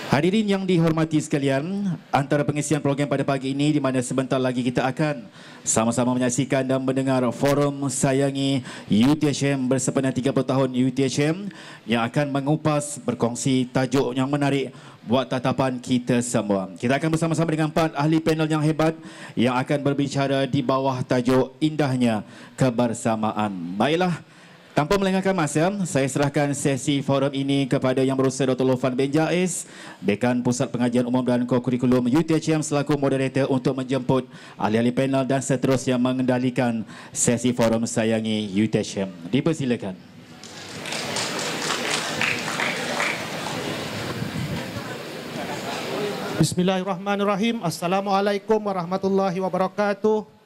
Hadirin yang dihormati sekalian, antara pengisian program pada pagi ini di mana sebentar lagi kita akan sama-sama menyaksikan dan mendengar forum sayangi UTHM bersempena 30 tahun UTHM yang akan mengupas berkongsi tajuk yang menarik buat tatapan kita semua. Kita akan bersama-sama dengan 4 ahli panel yang hebat yang akan berbicara di bawah tajuk Indahnya Kebersamaan. Baiklah, tanpa melengahkan masa, saya serahkan sesi forum ini kepada Yang Berusaha Dr. Lofan bin Jaiz, Dekan Pusat Pengajian Umum dan Kurikulum UTHM selaku moderator untuk menjemput ahli-ahli panel dan seterusnya mengendalikan sesi forum sayangi UTHM. Dipersilakan. Bismillahirrahmanirrahim. Assalamualaikum warahmatullahi wabarakatuh.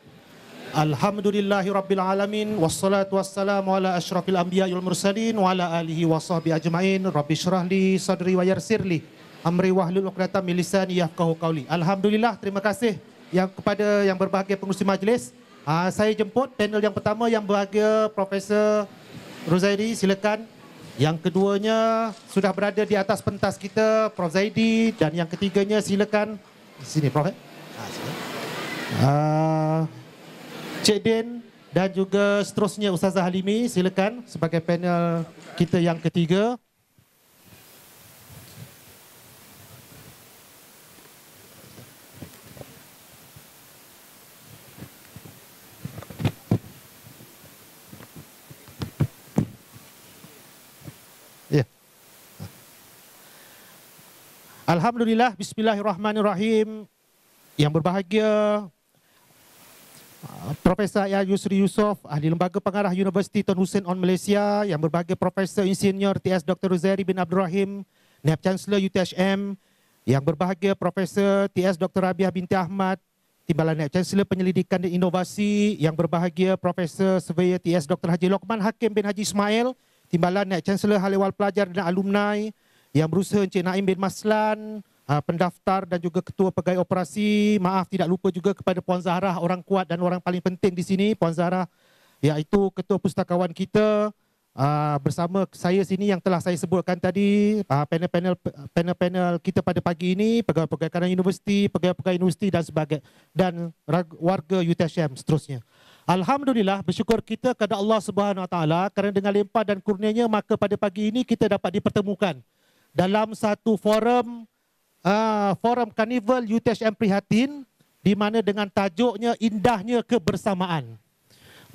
Alhamdulillahirabbil alamin wassalatu wassalamu ala asyrafil anbiya'i wal mursalin wa ala alihi wa sahbihi ajmain. Rabbi shrah li sadri wa yassir li amri wahlul 'uqdatam min lisani yafqahu qawli. Alhamdulillah, terima kasih kepada yang berbahagia pengurusi majlis. Saya jemput panel yang pertama yang berbahagia Profesor Ruzaidi, silakan. Yang keduanya sudah berada di atas pentas kita, Prof Zaidi, dan yang ketiganya silakan di sini Prof. Cik Din dan juga seterusnya Ustazah Halimi, silakan sebagai panel kita yang ketiga. Ya. Alhamdulillah, bismillahirrahmanirrahim. Yang berbahagia Profesor Yusri Yusof, Ahli Lembaga Pengarah Universiti Tun Hussein On Malaysia, yang berbahagia Profesor Insinyur TS Dr. Ruzairi bin Abdul Rahim, Naib Chancellor UTHM, yang berbahagia Profesor TS Dr. Rabiah binti Ahmad, Timbalan Naib Chancellor Penyelidikan dan Inovasi, yang berbahagia Profesor Surveyor TS Dr. Haji Lokman Hakim bin Haji Ismail, Timbalan Naib Chancellor Hal Ehwal Pelajar dan Alumni, yang berusaha Encik Naim bin Maslan, pendaftar dan juga ketua pegawai operasi. Maaf, tidak lupa juga kepada Puan Zahra, orang kuat dan orang paling penting di sini, Puan Zahra, iaitu ketua pustakawan kita, bersama saya sini yang telah saya sebutkan tadi, panel-panel kita pada pagi ini, pegawai-pegawai kanan universiti, pegawai-pegawai universiti dan sebagainya, dan warga UTHM seterusnya. Alhamdulillah, bersyukur kita kepada Allah Subhanahu Wa Taala kerana dengan limpah dan kurnianya maka pada pagi ini kita dapat dipertemukan dalam satu forum Karnival UTHM Prihatin, di mana dengan tajuknya Indahnya Kebersamaan.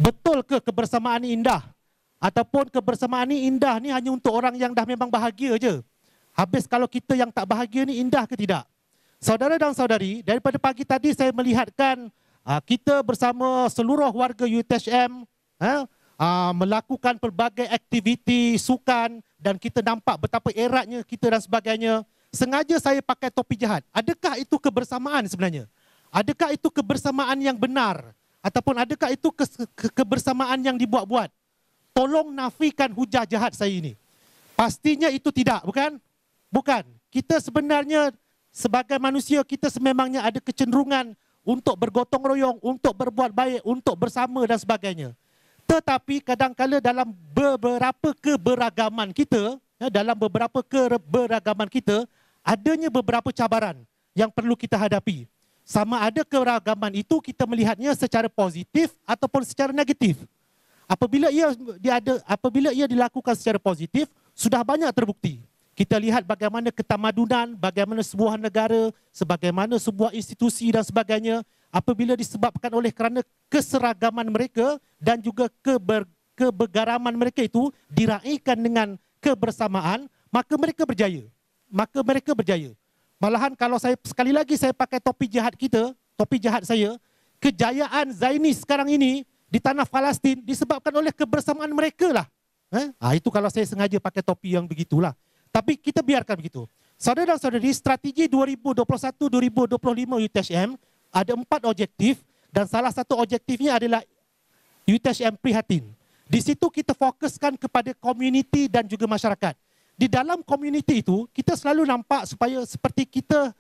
Betul ke kebersamaan ini indah? Ataupun kebersamaan ini indah ni hanya untuk orang yang dah memang bahagia je? Habis kalau kita yang tak bahagia ni indah ke tidak? Saudara dan saudari, daripada pagi tadi saya melihatkan kita bersama seluruh warga UTHM melakukan pelbagai aktiviti sukan dan kita nampak betapa eratnya kita dan sebagainya. Sengaja saya pakai topi jahat. Adakah itu kebersamaan sebenarnya? Adakah itu kebersamaan yang benar? Ataupun adakah itu kebersamaan yang dibuat-buat? Tolong nafikan hujah jahat saya ini. Pastinya itu tidak, bukan? Bukan. Kita sebenarnya sebagai manusia, kita sememangnya ada kecenderungan untuk bergotong royong, untuk berbuat baik, untuk bersama dan sebagainya. Tetapi kadang-kala dalam beberapa keberagaman kita, adanya beberapa cabaran yang perlu kita hadapi. Sama ada keragaman itu kita melihatnya secara positif ataupun secara negatif. Apabila ia dilakukan secara positif, sudah banyak terbukti. Kita lihat bagaimana ketamadunan, bagaimana sebuah negara, sebagaimana sebuah institusi dan sebagainya, apabila disebabkan oleh kerana keseragaman mereka dan juga keberagaman mereka itu diraihkan dengan kebersamaan, maka mereka berjaya. Malahan kalau saya sekali lagi saya pakai topi jahat kita, topi jahat saya, kejayaan Zionis sekarang ini di tanah Palestin disebabkan oleh kebersamaan mereka lah. Itu kalau saya sengaja pakai topi yang begitulah. Tapi kita biarkan begitu. Saudara dan saudari, strategi 2021-2025 UTHM ada 4 objektif dan salah satu objektifnya adalah UTHM Prihatin. Di situ kita fokuskan kepada komuniti dan juga masyarakat. Di dalam komuniti itu, kita selalu nampak supaya seperti kita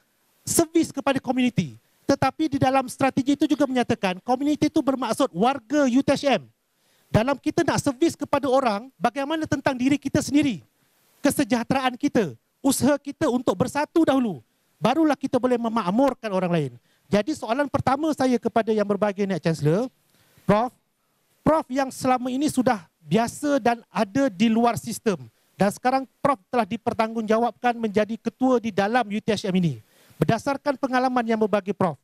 servis kepada komuniti. Tetapi di dalam strategi itu juga menyatakan, komuniti itu bermaksud warga UTHM. Dalam kita nak servis kepada orang, bagaimana tentang diri kita sendiri. Kesejahteraan kita, usaha kita untuk bersatu dahulu. Barulah kita boleh memakmurkan orang lain. Jadi soalan pertama saya kepada yang berbahagia Naib Chancellor, Prof yang selama ini sudah biasa dan ada di luar sistem. Dan sekarang Prof telah dipertanggungjawabkan menjadi ketua di dalam UTHM ini. Berdasarkan pengalaman yang berbagi Prof,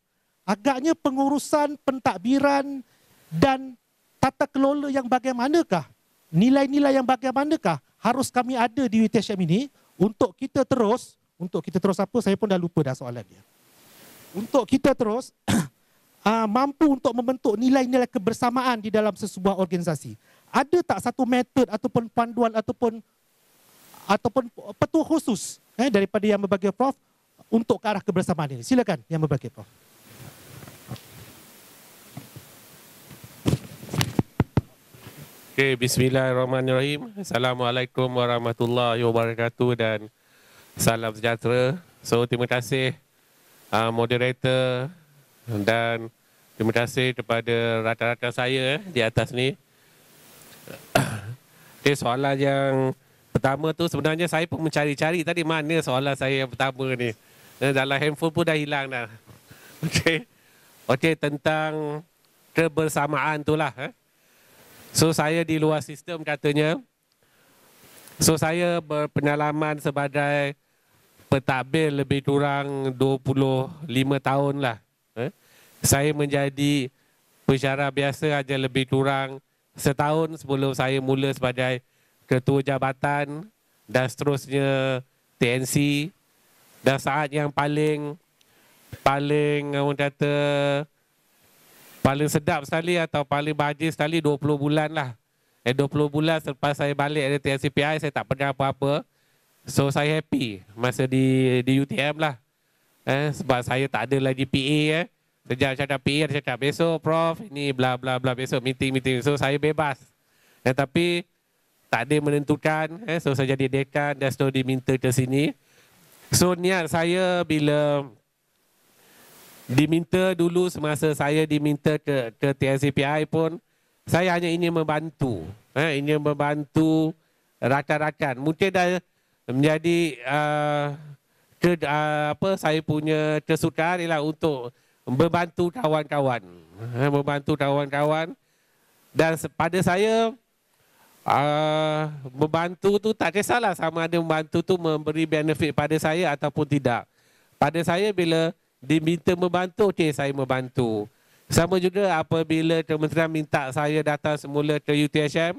agaknya pengurusan, pentadbiran dan tata kelola yang bagaimanakah, nilai-nilai yang bagaimanakah harus kami ada di UTHM ini untuk kita terus apa, saya pun dah lupa dah soalan dia. Untuk kita terus mampu untuk membentuk nilai-nilai kebersamaan di dalam sesebuah organisasi. Ada tak satu metod ataupun panduan ataupun petua khusus daripada yang berbagi Prof untuk ke arah kebersamaan ini? Silakan yang berbagi Prof. Okay, bismillahirrahmanirrahim. Assalamualaikum warahmatullahi wabarakatuh dan salam sejahtera. So, terima kasih moderator dan terima kasih kepada rakan-rakan saya di atas ni. Okay, soalan yang pertama tu sebenarnya saya pun mencari-cari tadi mana soalan saya yang pertama ni. Dalam handphone pun dah hilang dah. Okay, tentang kebersamaan tu lah. So saya di luar sistem katanya. So saya berpengalaman sebagai pentadbir lebih kurang 25 tahun lah. Saya menjadi pensyarah biasa aja lebih kurang setahun sebelum saya mula sebagai ketua jabatan dan seterusnya TNC. Dan saat yang paling orang kata paling sedap sekali atau paling bahagia sekali 20 bulan lah. 20 bulan selepas saya balik dari TNCPI, saya tak pernah apa-apa. So saya happy masa di UTM lah. Sebab saya tak ada lagi PA. Sejak cakap PA, dia cakap besok Prof, ini bla bla bla, besok meeting. So saya bebas. Tapi tak ada menentukan. So saya jadi dekan dan setelah diminta ke sini. So niat saya bila diminta dulu semasa saya diminta ke TNCPI pun, saya hanya ingin membantu. Ingin membantu rakan-rakan. Mungkin dah menjadi saya punya kesukaan ialah untuk membantu kawan-kawan. Membantu kawan-kawan. Dan pada saya, membantu tu tak kisahlah sama ada membantu tu memberi benefit pada saya ataupun tidak. Pada saya bila diminta membantu, okey saya membantu. Sama juga apabila kementerian minta saya datang semula ke UTHM,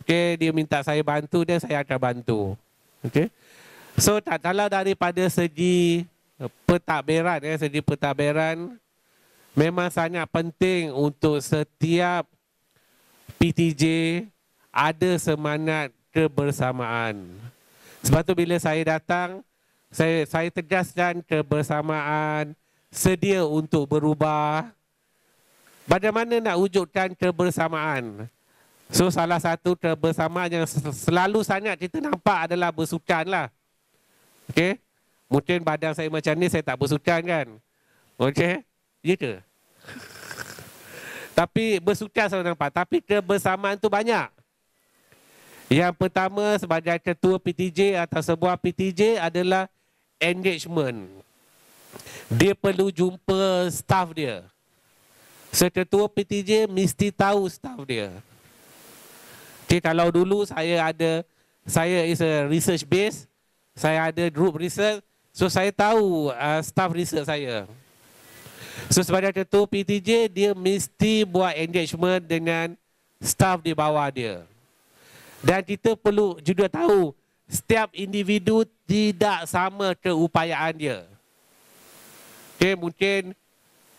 okey dia minta saya bantu dan saya akan bantu. Okey. So kalau daripada segi pentadbiran, memang sangat penting untuk setiap PTJ ada semangat kebersamaan. Sebab tu bila saya datang, saya tegaskan kebersamaan, sedia untuk berubah. Bagaimana nak wujudkan kebersamaan? So salah satu kebersamaan yang selalu sangat kita nampak adalah bersukan lah. Okay? Mungkin badan saya macam ni, saya tak bersukan kan? Okay? Ya ke? Tapi bersukan saya nampak. Tapi kebersamaan tu banyak. Yang pertama sebagai ketua PTJ atau sebuah PTJ adalah engagement. Dia perlu jumpa staff dia. Seketua PTJ mesti tahu staff dia. Okay, kalau dulu saya is a research base, saya ada group research, so saya tahu staff research saya. So sebagai ketua PTJ, dia mesti buat engagement dengan staff di bawah dia. Dan kita perlu juga tahu setiap individu tidak sama keupayaan dia. Okay, mungkin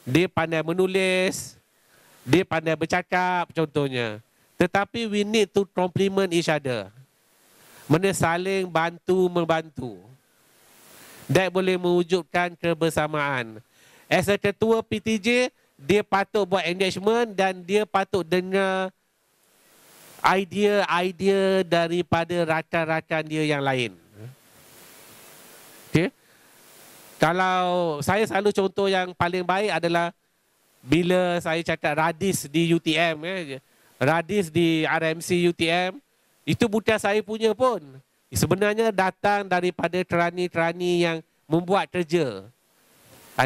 dia pandai menulis, dia pandai bercakap contohnya. Tetapi we need to complement each other. Mana saling bantu-membantu. Dan boleh mewujudkan kebersamaan. As a ketua PTJ, dia patut buat engagement dan dia patut dengar idea-idea daripada rakan-rakan dia yang lain. Okay? Kalau saya selalu contoh yang paling baik adalah bila saya cakap radis di UTM, radis di RMC UTM, itu bukan saya punya pun. sebenarnya datang daripada terani-terani yang membuat kerja.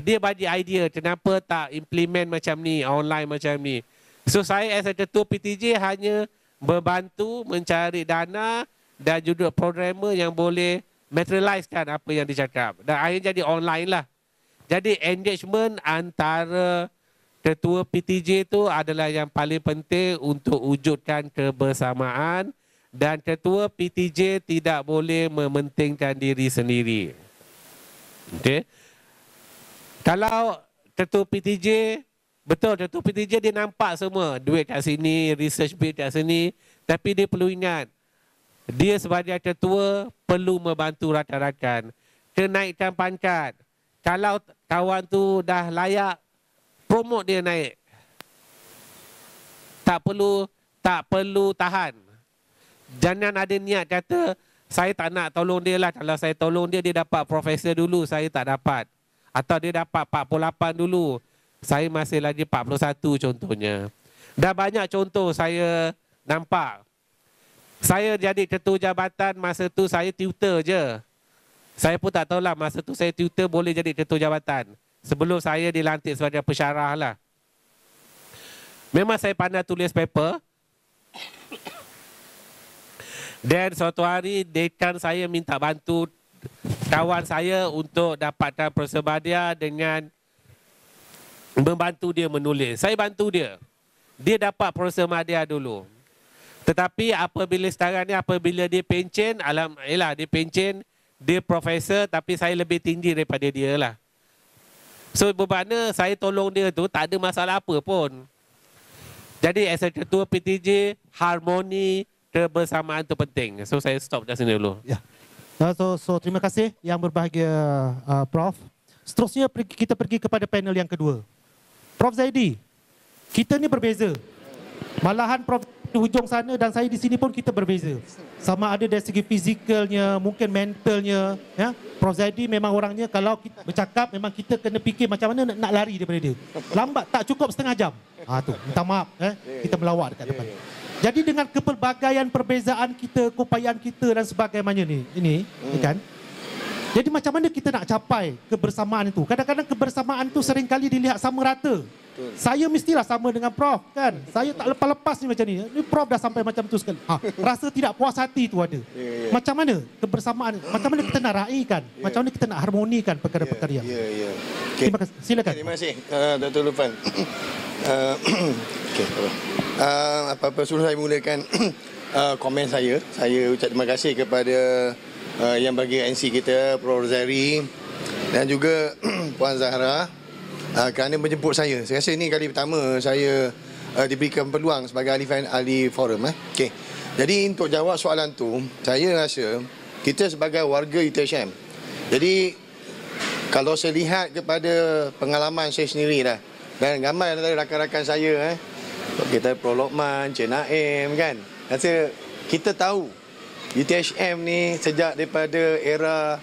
Dia bagi idea kenapa tak implement macam ni, online macam ni. So saya as a ketua PTJ hanya membantu mencari dana dan juga programmer yang boleh materializekan apa yang dicakap. Dan akhirnya jadi online lah. Jadi engagement antara ketua PTJ itu adalah yang paling penting untuk wujudkan kebersamaan, dan ketua PTJ tidak boleh mementingkan diri sendiri. Okey. Kalau ketua PTJ, betul ketua PTJ dia nampak semua, duit kat sini, research bid kat sini, tapi dia perlu ingat, dia sebagai ketua perlu membantu rakan-rakan. Kenaikkan pangkat. Kalau kawan tu dah layak, promote dia naik. Tak perlu tahan. Jangan ada niat kata, saya tak nak tolong dia lah. Kalau saya tolong dia, dia dapat profesor dulu, saya tak dapat. Atau dia dapat 48 dulu, saya masih lagi 41 contohnya. Dah banyak contoh saya nampak. Saya jadi ketua jabatan, masa tu saya tutor je. Saya pun tak tahulah masa tu saya tutor boleh jadi ketua jabatan. Sebelum saya dilantik sebagai pensyarah lah. Memang saya pandai tulis paper. Dan suatu hari dekan saya minta bantu kawan saya untuk dapatkan persebadia dengan membantu dia menulis. Saya bantu dia. Dia dapat persebadia dulu. Tetapi apabila sekarang ni, apabila dia pencen, dia pencen, dia profesor, tapi saya lebih tinggi daripada dia lah. So bermakna saya tolong dia tu tak ada masalah apa pun. Jadi as a ketua PTJ, harmoni kebersamaan itu penting. So saya stop dari sini dulu. Ya. So terima kasih yang berbahagia Prof. Seterusnya kita pergi kepada panel yang kedua. Prof Zaidi, kita ni berbeza. Malahan Prof di hujung sana dan saya di sini pun kita berbeza. Sama ada dari segi fizikalnya, mungkin mentalnya. Ya? Prof Zaidi memang orangnya kalau kita bercakap memang kita kena fikir macam mana nak lari daripada dia. Lambat tak cukup setengah jam. Tu, minta maaf. Kita melawat dekat depan. Jadi dengan kepelbagaian perbezaan kita, keupayaan kita dan sebagainya ini kan. Jadi macam mana kita nak capai kebersamaan itu? Kadang-kadang kebersamaan itu seringkali dilihat sama rata. Saya mestilah sama dengan Prof kan. Saya tak lepas-lepas ni macam ni. Ni Prof dah sampai macam tu sekali. Rasa tidak puas hati tu ada. Macam mana kebersamaan? Macam mana kita nak raikan? Macam mana kita nak harmonikan perkara-perkara yang? Okay. Terima kasih. Silakan. Terima kasih Dr. Lufan. Apa-apa suruh saya mulakan komen saya. Saya ucap terima kasih kepada yang bagi NC kita, Prof Rozari dan juga Puan Zahra kerana menjemput saya. Saya rasa ini kali pertama saya diberikan peluang sebagai ahli forum. Okay. Jadi untuk jawab soalan tu, saya rasa kita sebagai warga UTHM. Jadi kalau saya lihat kepada pengalaman saya sendiri dah, dan ramai antara rakan-rakan saya, kita Prof Lokman, Cik Naim kan. Rasa kita tahu UTHM ni sejak daripada era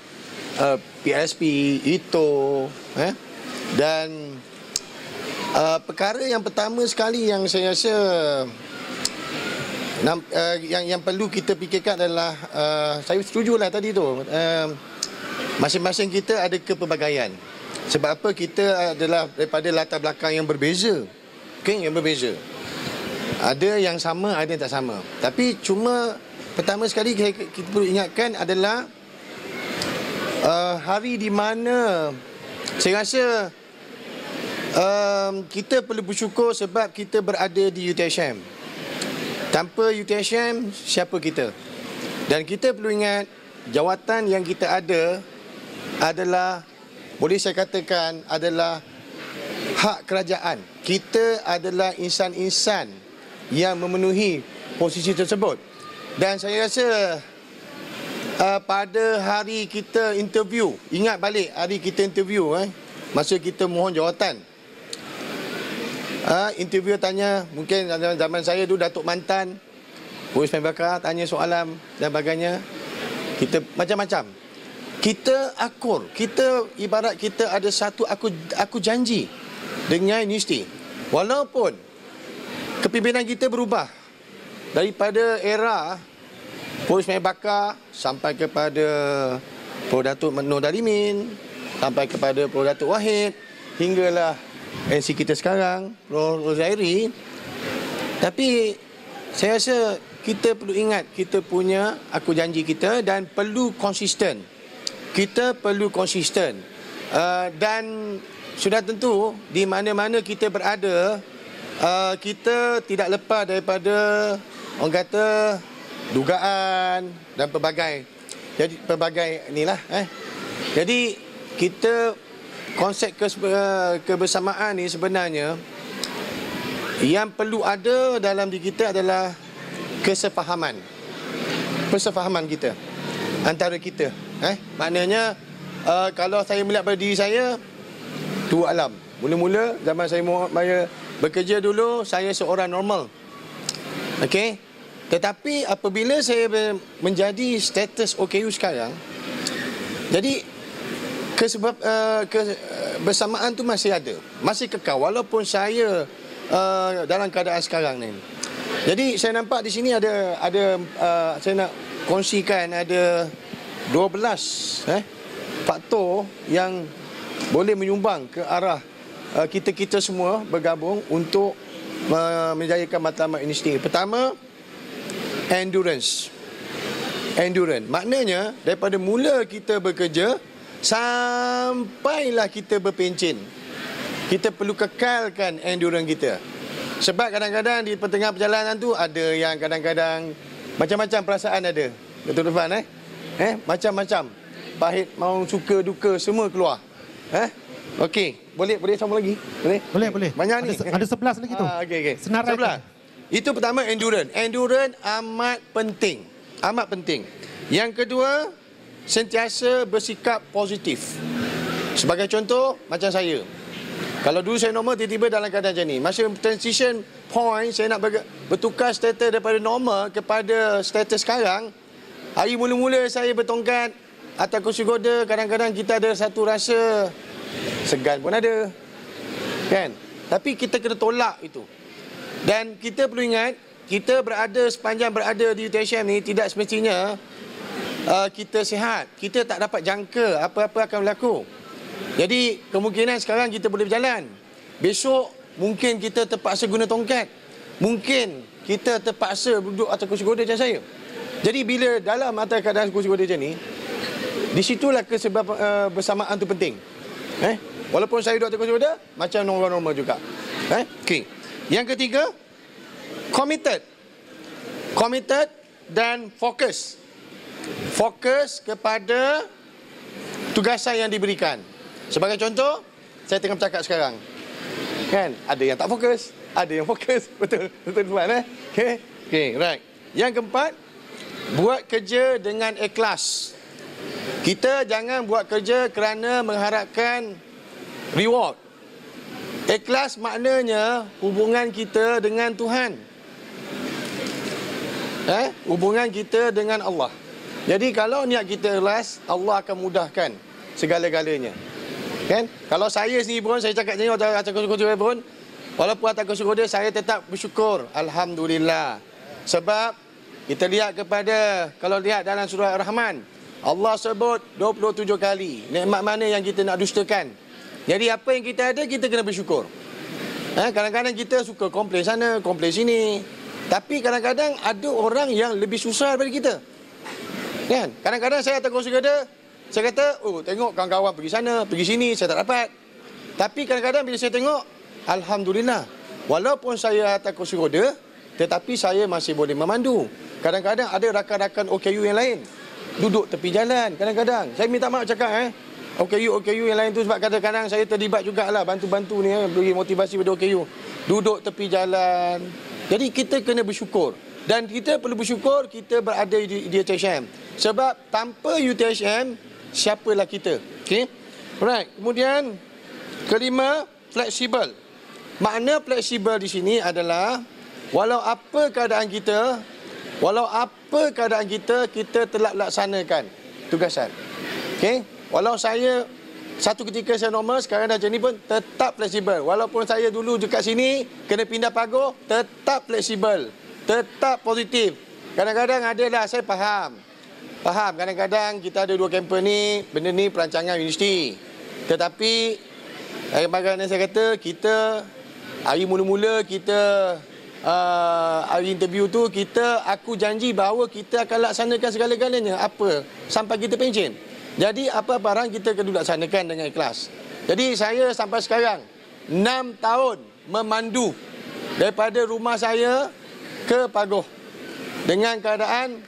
PSP, ITO, dan perkara yang pertama sekali yang saya rasa yang perlu kita fikirkan adalah saya setujulah tadi tu, masing-masing kita ada kepelbagaian. Sebab apa? Kita adalah daripada latar belakang yang berbeza. Okay, yang berbeza. Ada yang sama, ada yang tak sama. Tapi cuma pertama sekali kita perlu ingatkan adalah hari di mana saya rasa kita perlu bersyukur sebab kita berada di UTHM. Tanpa UTHM, siapa kita? Dan kita perlu ingat jawatan yang kita ada adalah, boleh saya katakan, adalah hak kerajaan. Kita adalah insan-insan yang memenuhi posisi tersebut. Dan saya rasa pada hari kita interview, ingat balik hari kita interview, masa kita mohon jawatan, interview tanya, mungkin zaman saya dulu Datuk Mantan, Boris Membakar tanya soalan dan sebagainya. Kita macam-macam. Kita akur, kita ibarat kita ada satu aku janji dengan universiti. Walaupun kepimpinan kita berubah daripada era Polis Meh Bakar sampai kepada Prof. Datuk Nur Dalimin, sampai kepada Prof. Datuk Wahid, hinggalah NC kita sekarang, Prof. Rozairi. Tapi saya rasa kita perlu ingat kita punya aku janji kita dan perlu konsisten. Kita perlu konsisten. Dan sudah tentu di mana-mana kita berada, kita tidak lepas daripada orang kata dugaan dan pelbagai. Jadi pelbagai inilah Jadi kita konsep kebersamaan ni sebenarnya yang perlu ada dalam diri kita adalah kesefahaman. Persefahaman kita antara kita. Maknanya kalau saya melihat pada diri saya, tu alam. Mula-mula zaman saya bekerja dulu, saya seorang normal. Okey. Tetapi apabila saya menjadi status OKU sekarang, jadi kebersamaan tu masih ada, masih kekal walaupun saya dalam keadaan sekarang ni. Jadi saya nampak di sini ada saya nak kongsikan ada 12 faktor yang boleh menyumbang ke arah kita semua bergabung untuk menjayakan matlamat ini sendiri. Pertama, endurance. Maknanya daripada mula kita bekerja sampailah kita berpencen, kita perlu kekalkan endurance kita. Sebab kadang-kadang di pertengahan perjalanan tu ada yang kadang-kadang macam-macam perasaan ada. Betul Irfan macam-macam. Pahit, maung, suka, duka semua keluar. Okey, boleh sama lagi? Boleh. Banyak ni. Ada 11 lagi tu. Okey. Senarai. 11. Itu pertama endurance. Endurance amat penting. Amat penting. Yang kedua, sentiasa bersikap positif. Sebagai contoh, macam saya. Kalau dulu saya normal, tiba-tiba dalam keadaan macam ni. Masa transition point, saya nak bertukar status daripada normal kepada status sekarang. Hari mula-mula saya bertongkat atas kursi roda, kadang-kadang kita ada satu rasa segan pun ada. Kan? Tapi kita kena tolak itu. Dan kita perlu ingat, kita sepanjang berada di UTHM ni, tidak semestinya kita sihat. Kita tak dapat jangka apa-apa akan berlaku. Jadi kemungkinan sekarang kita boleh berjalan. Besok mungkin kita terpaksa guna tongkat. Mungkin kita terpaksa duduk atas kursi roda macam saya. Jadi bila dalam atas keadaan kursi roda macam ni, di situlah bersamaan tu penting. Walaupun saya duduk atas kursi roda, macam normal juga. Okey. Yang ketiga, committed dan fokus. Fokus kepada tugasan yang diberikan. Sebagai contoh, saya tengah bercakap sekarang. Kan? Ada yang tak fokus, ada yang fokus. Betul Tuan Okey, right. Yang keempat, buat kerja dengan ikhlas. Kita jangan buat kerja kerana mengharapkan reward. Ikhlas maknanya hubungan kita dengan Tuhan. Hubungan kita dengan Allah. Jadi kalau niat kita ikhlas, Allah akan mudahkan segala-galanya. Kan? Kalau saya sendiri pun, saya cakap ni atas kursi roda pun, walaupun atas kursi roda, saya tetap bersyukur. Alhamdulillah. Sebab kita lihat kalau lihat dalam surah Ar-Rahman, Allah sebut 27 kali nikmat mana yang kita nak dustakan. Jadi apa yang kita ada, kita kena bersyukur. Kadang-kadang kita suka komplain sana, komplain sini. Tapi kadang-kadang ada orang yang lebih susah daripada kita. Kan? Kadang-kadang saya atas kursi roda, saya kata, tengok kawan-kawan pergi sana, pergi sini, saya tak dapat. Tapi kadang-kadang bila saya tengok, Alhamdulillah. Walaupun saya atas kursi roda, tetapi saya masih boleh memandu. Kadang-kadang ada rakan-rakan OKU yang lain duduk tepi jalan. Kadang-kadang, saya minta maaf cakap OKU yang lain tu sebab kadang-kadang saya terlibat jugalah bantu-bantu ni beri motivasi pada OKU. Duduk tepi jalan. Jadi kita kena bersyukur. Dan kita perlu bersyukur kita berada di UTHM. Sebab tanpa UTHM, siapalah kita? Okey. Alright. Kemudian kelima, fleksibel. Makna fleksibel di sini adalah walau apa keadaan kita, kita telah laksanakan tugasan. Okey. Walau saya satu ketika saya normal, sekarang dah macam ni pun tetap fleksibel. Walaupun saya dulu dekat sini kena pindah pagar, tetap fleksibel, tetap positif. Kadang-kadang adalah saya faham. Kadang-kadang kita ada 2 kampen ni, benda ni perancangan universiti. Tetapi bagaimana saya kata, kita hari mula-mula kita hari interview tu, aku janji bahawa kita akan laksanakan segala-galanya. Apa? Sampai kita pencen. Jadi apa barang kita kena laksanakan dengan ikhlas. Jadi saya sampai sekarang 6 tahun memandu daripada rumah saya ke Pagoh dengan keadaan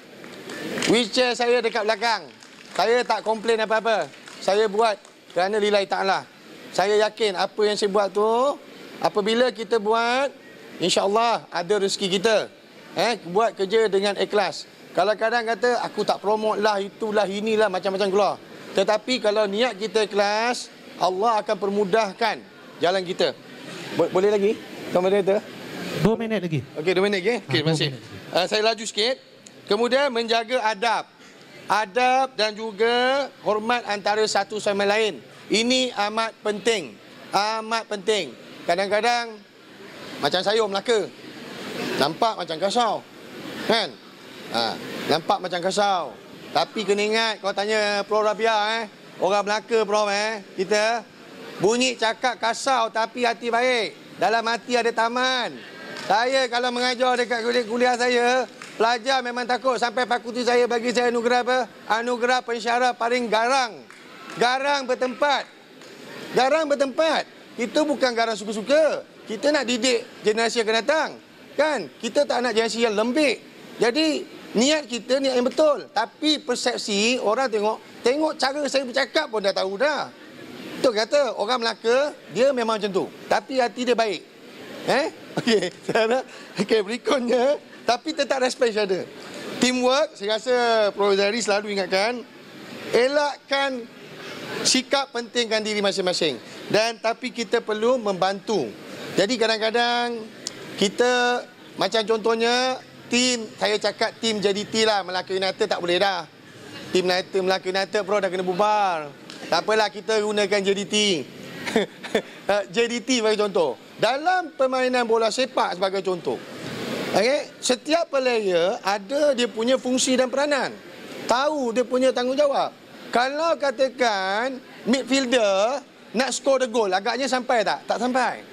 wheelchair saya dekat belakang. Saya tak komplain apa-apa. Saya buat kerana lillahi ta'ala. Saya yakin apa yang saya buat tu, apabila kita buat, insya-Allah ada rezeki kita. Buat kerja dengan ikhlas. Kalau kadang kata aku tak promote lah, itulah, inilah, macam-macam keluar. Tetapi kalau niat kita ikhlas, Allah akan permudahkan jalan kita. Boleh lagi? Tuan Moderator? 2 minit lagi. Okey, 2 minit lagi. Okey, terima kasih. Saya laju sikit. Kemudian menjaga adab. Adab dan juga hormat antara satu sama lain. Ini amat penting. Amat penting. Kadang-kadang macam sayur Melaka. Nampak macam kasau. Kan? Nampak macam kasau. Tapi kena ingat, kau tanya Prof Rabia, orang Melaka Prof, kita bunyi cakap kasau tapi hati baik. Dalam hati ada taman. Saya kalau mengajar dekat kuliah saya, pelajar memang takut. Sampai fakulti saya bagi saya anugerah apa? Anugerah pensyarah paling garang. Garang bertempat. Garang bertempat. Itu bukan garang suka-suka. Kita nak didik generasi yang akan datang. Kan? Kita tak nak generasi yang lembik. Jadi, niat kita niat yang betul. Tapi persepsi orang tengok cara saya bercakap pun dah tahu dah. Betul kata orang Melaka dia memang macam tu. Tapi hati dia baik. Okey, okey, berikutnya tapi tetap respect ada. Teamwork, saya rasa Prof Zahri selalu ingatkan, elakkan sikap pentingkan diri masing-masing. Dan tapi kita perlu membantu. Jadi kadang-kadang kita macam contohnya tim, saya cakap tim JDT lah, Melaka United tak boleh dah. Tim Melaka United Prof dah kena bubar. Tak apalah, kita gunakan JDT. JDT bagi contoh. Dalam permainan bola sepak sebagai contoh. Okay? Setiap player ada dia punya fungsi dan peranan. Tahu dia punya tanggungjawab. Kalau katakan midfielder nak score the goal, agaknya sampai tak? Tak sampai.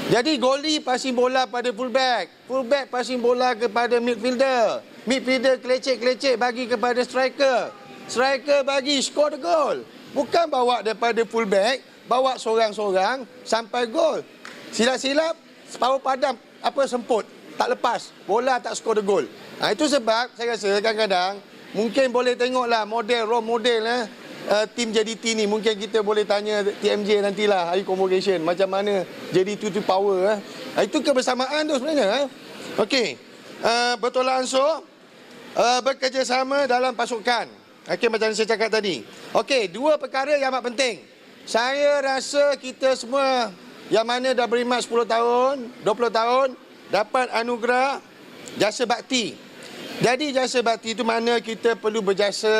Jadi goalie passing bola pada fullback. Fullback passing bola kepada midfielder. Midfielder kelecek-kelecek bagi kepada striker. Striker bagi score the goal. Bukan bawa daripada fullback, bawa seorang-seorang sampai gol. Silap-silap, power padam, semput, tak lepas. Bola tak skor the goal. Itu sebab saya rasa kadang-kadang mungkin boleh tengoklah role model tim JDT ni. Mungkin kita boleh tanya TMJ nantilah hari convocation macam mana JDT tu power. Itu kebersamaan tu sebenarnya. Okey. Bertolak ansur, bekerjasama dalam pasukan. Okey, macam saya cakap tadi. Okey, 2 perkara yang amat penting. Saya rasa kita semua yang mana dah berkhidmat 10 tahun, 20 tahun, dapat anugerah jasa bakti. Jadi jasa bakti itu mana kita perlu berjasa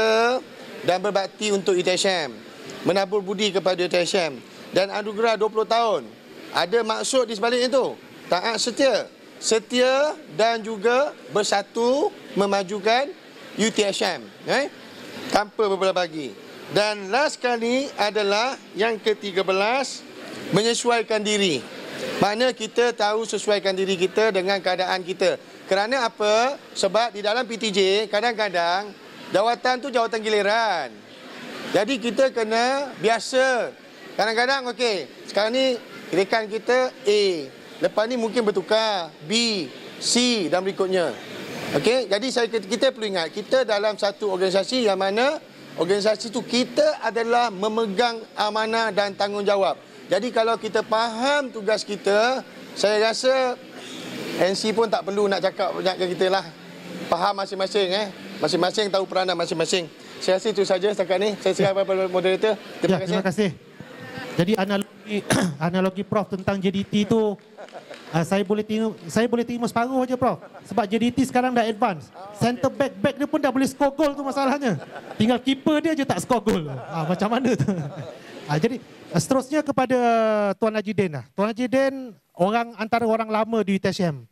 dan berbakti untuk UTHM. Menabur budi kepada UTHM. Dan anugerah 20 tahun. Ada maksud di sebalik itu. Taat setia. Setia dan juga bersatu memajukan UTHM. Tanpa berbelah bagi. Dan last kali adalah yang ke-13, menyesuaikan diri. Makna kita tahu sesuaikan diri kita dengan keadaan kita. Kerana apa? Sebab di dalam PTJ kadang-kadang jawatan tu jawatan giliran. Jadi kita kena biasa. Kadang-kadang okey, sekarang ni rekan kita A, lepas ni mungkin bertukar B, C dan berikutnya. Okey, jadi kita perlu ingat kita dalam satu organisasi yang mana organisasi tu kita adalah memegang amanah dan tanggungjawab. Jadi kalau kita faham tugas kita, saya rasa NC pun tak perlu nak cakap banyak ke kita lah. Faham masing-masing masing-masing tahu peranan masing-masing. Saya rasa itu saja setakat ni. Saya serahkan kepada moderator. Terima kasih. Jadi analogi Prof tentang JDT tu saya boleh terima separuh aja Prof. Sebab JDT sekarang dah advance. Center back dia pun dah boleh score gol tu masalahnya. Tinggal keeper dia je tak score gol. Macam mana tu? Jadi seterusnya kepada Tuan Haji Din. Tuan Haji Din antara orang lama di UTHM.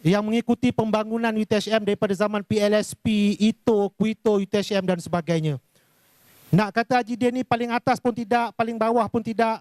yang mengikuti pembangunan UTHM daripada zaman PLSP, ITO, Kuito, UTHM dan sebagainya. Nak kata Haji Din ni paling atas pun tidak, paling bawah pun tidak,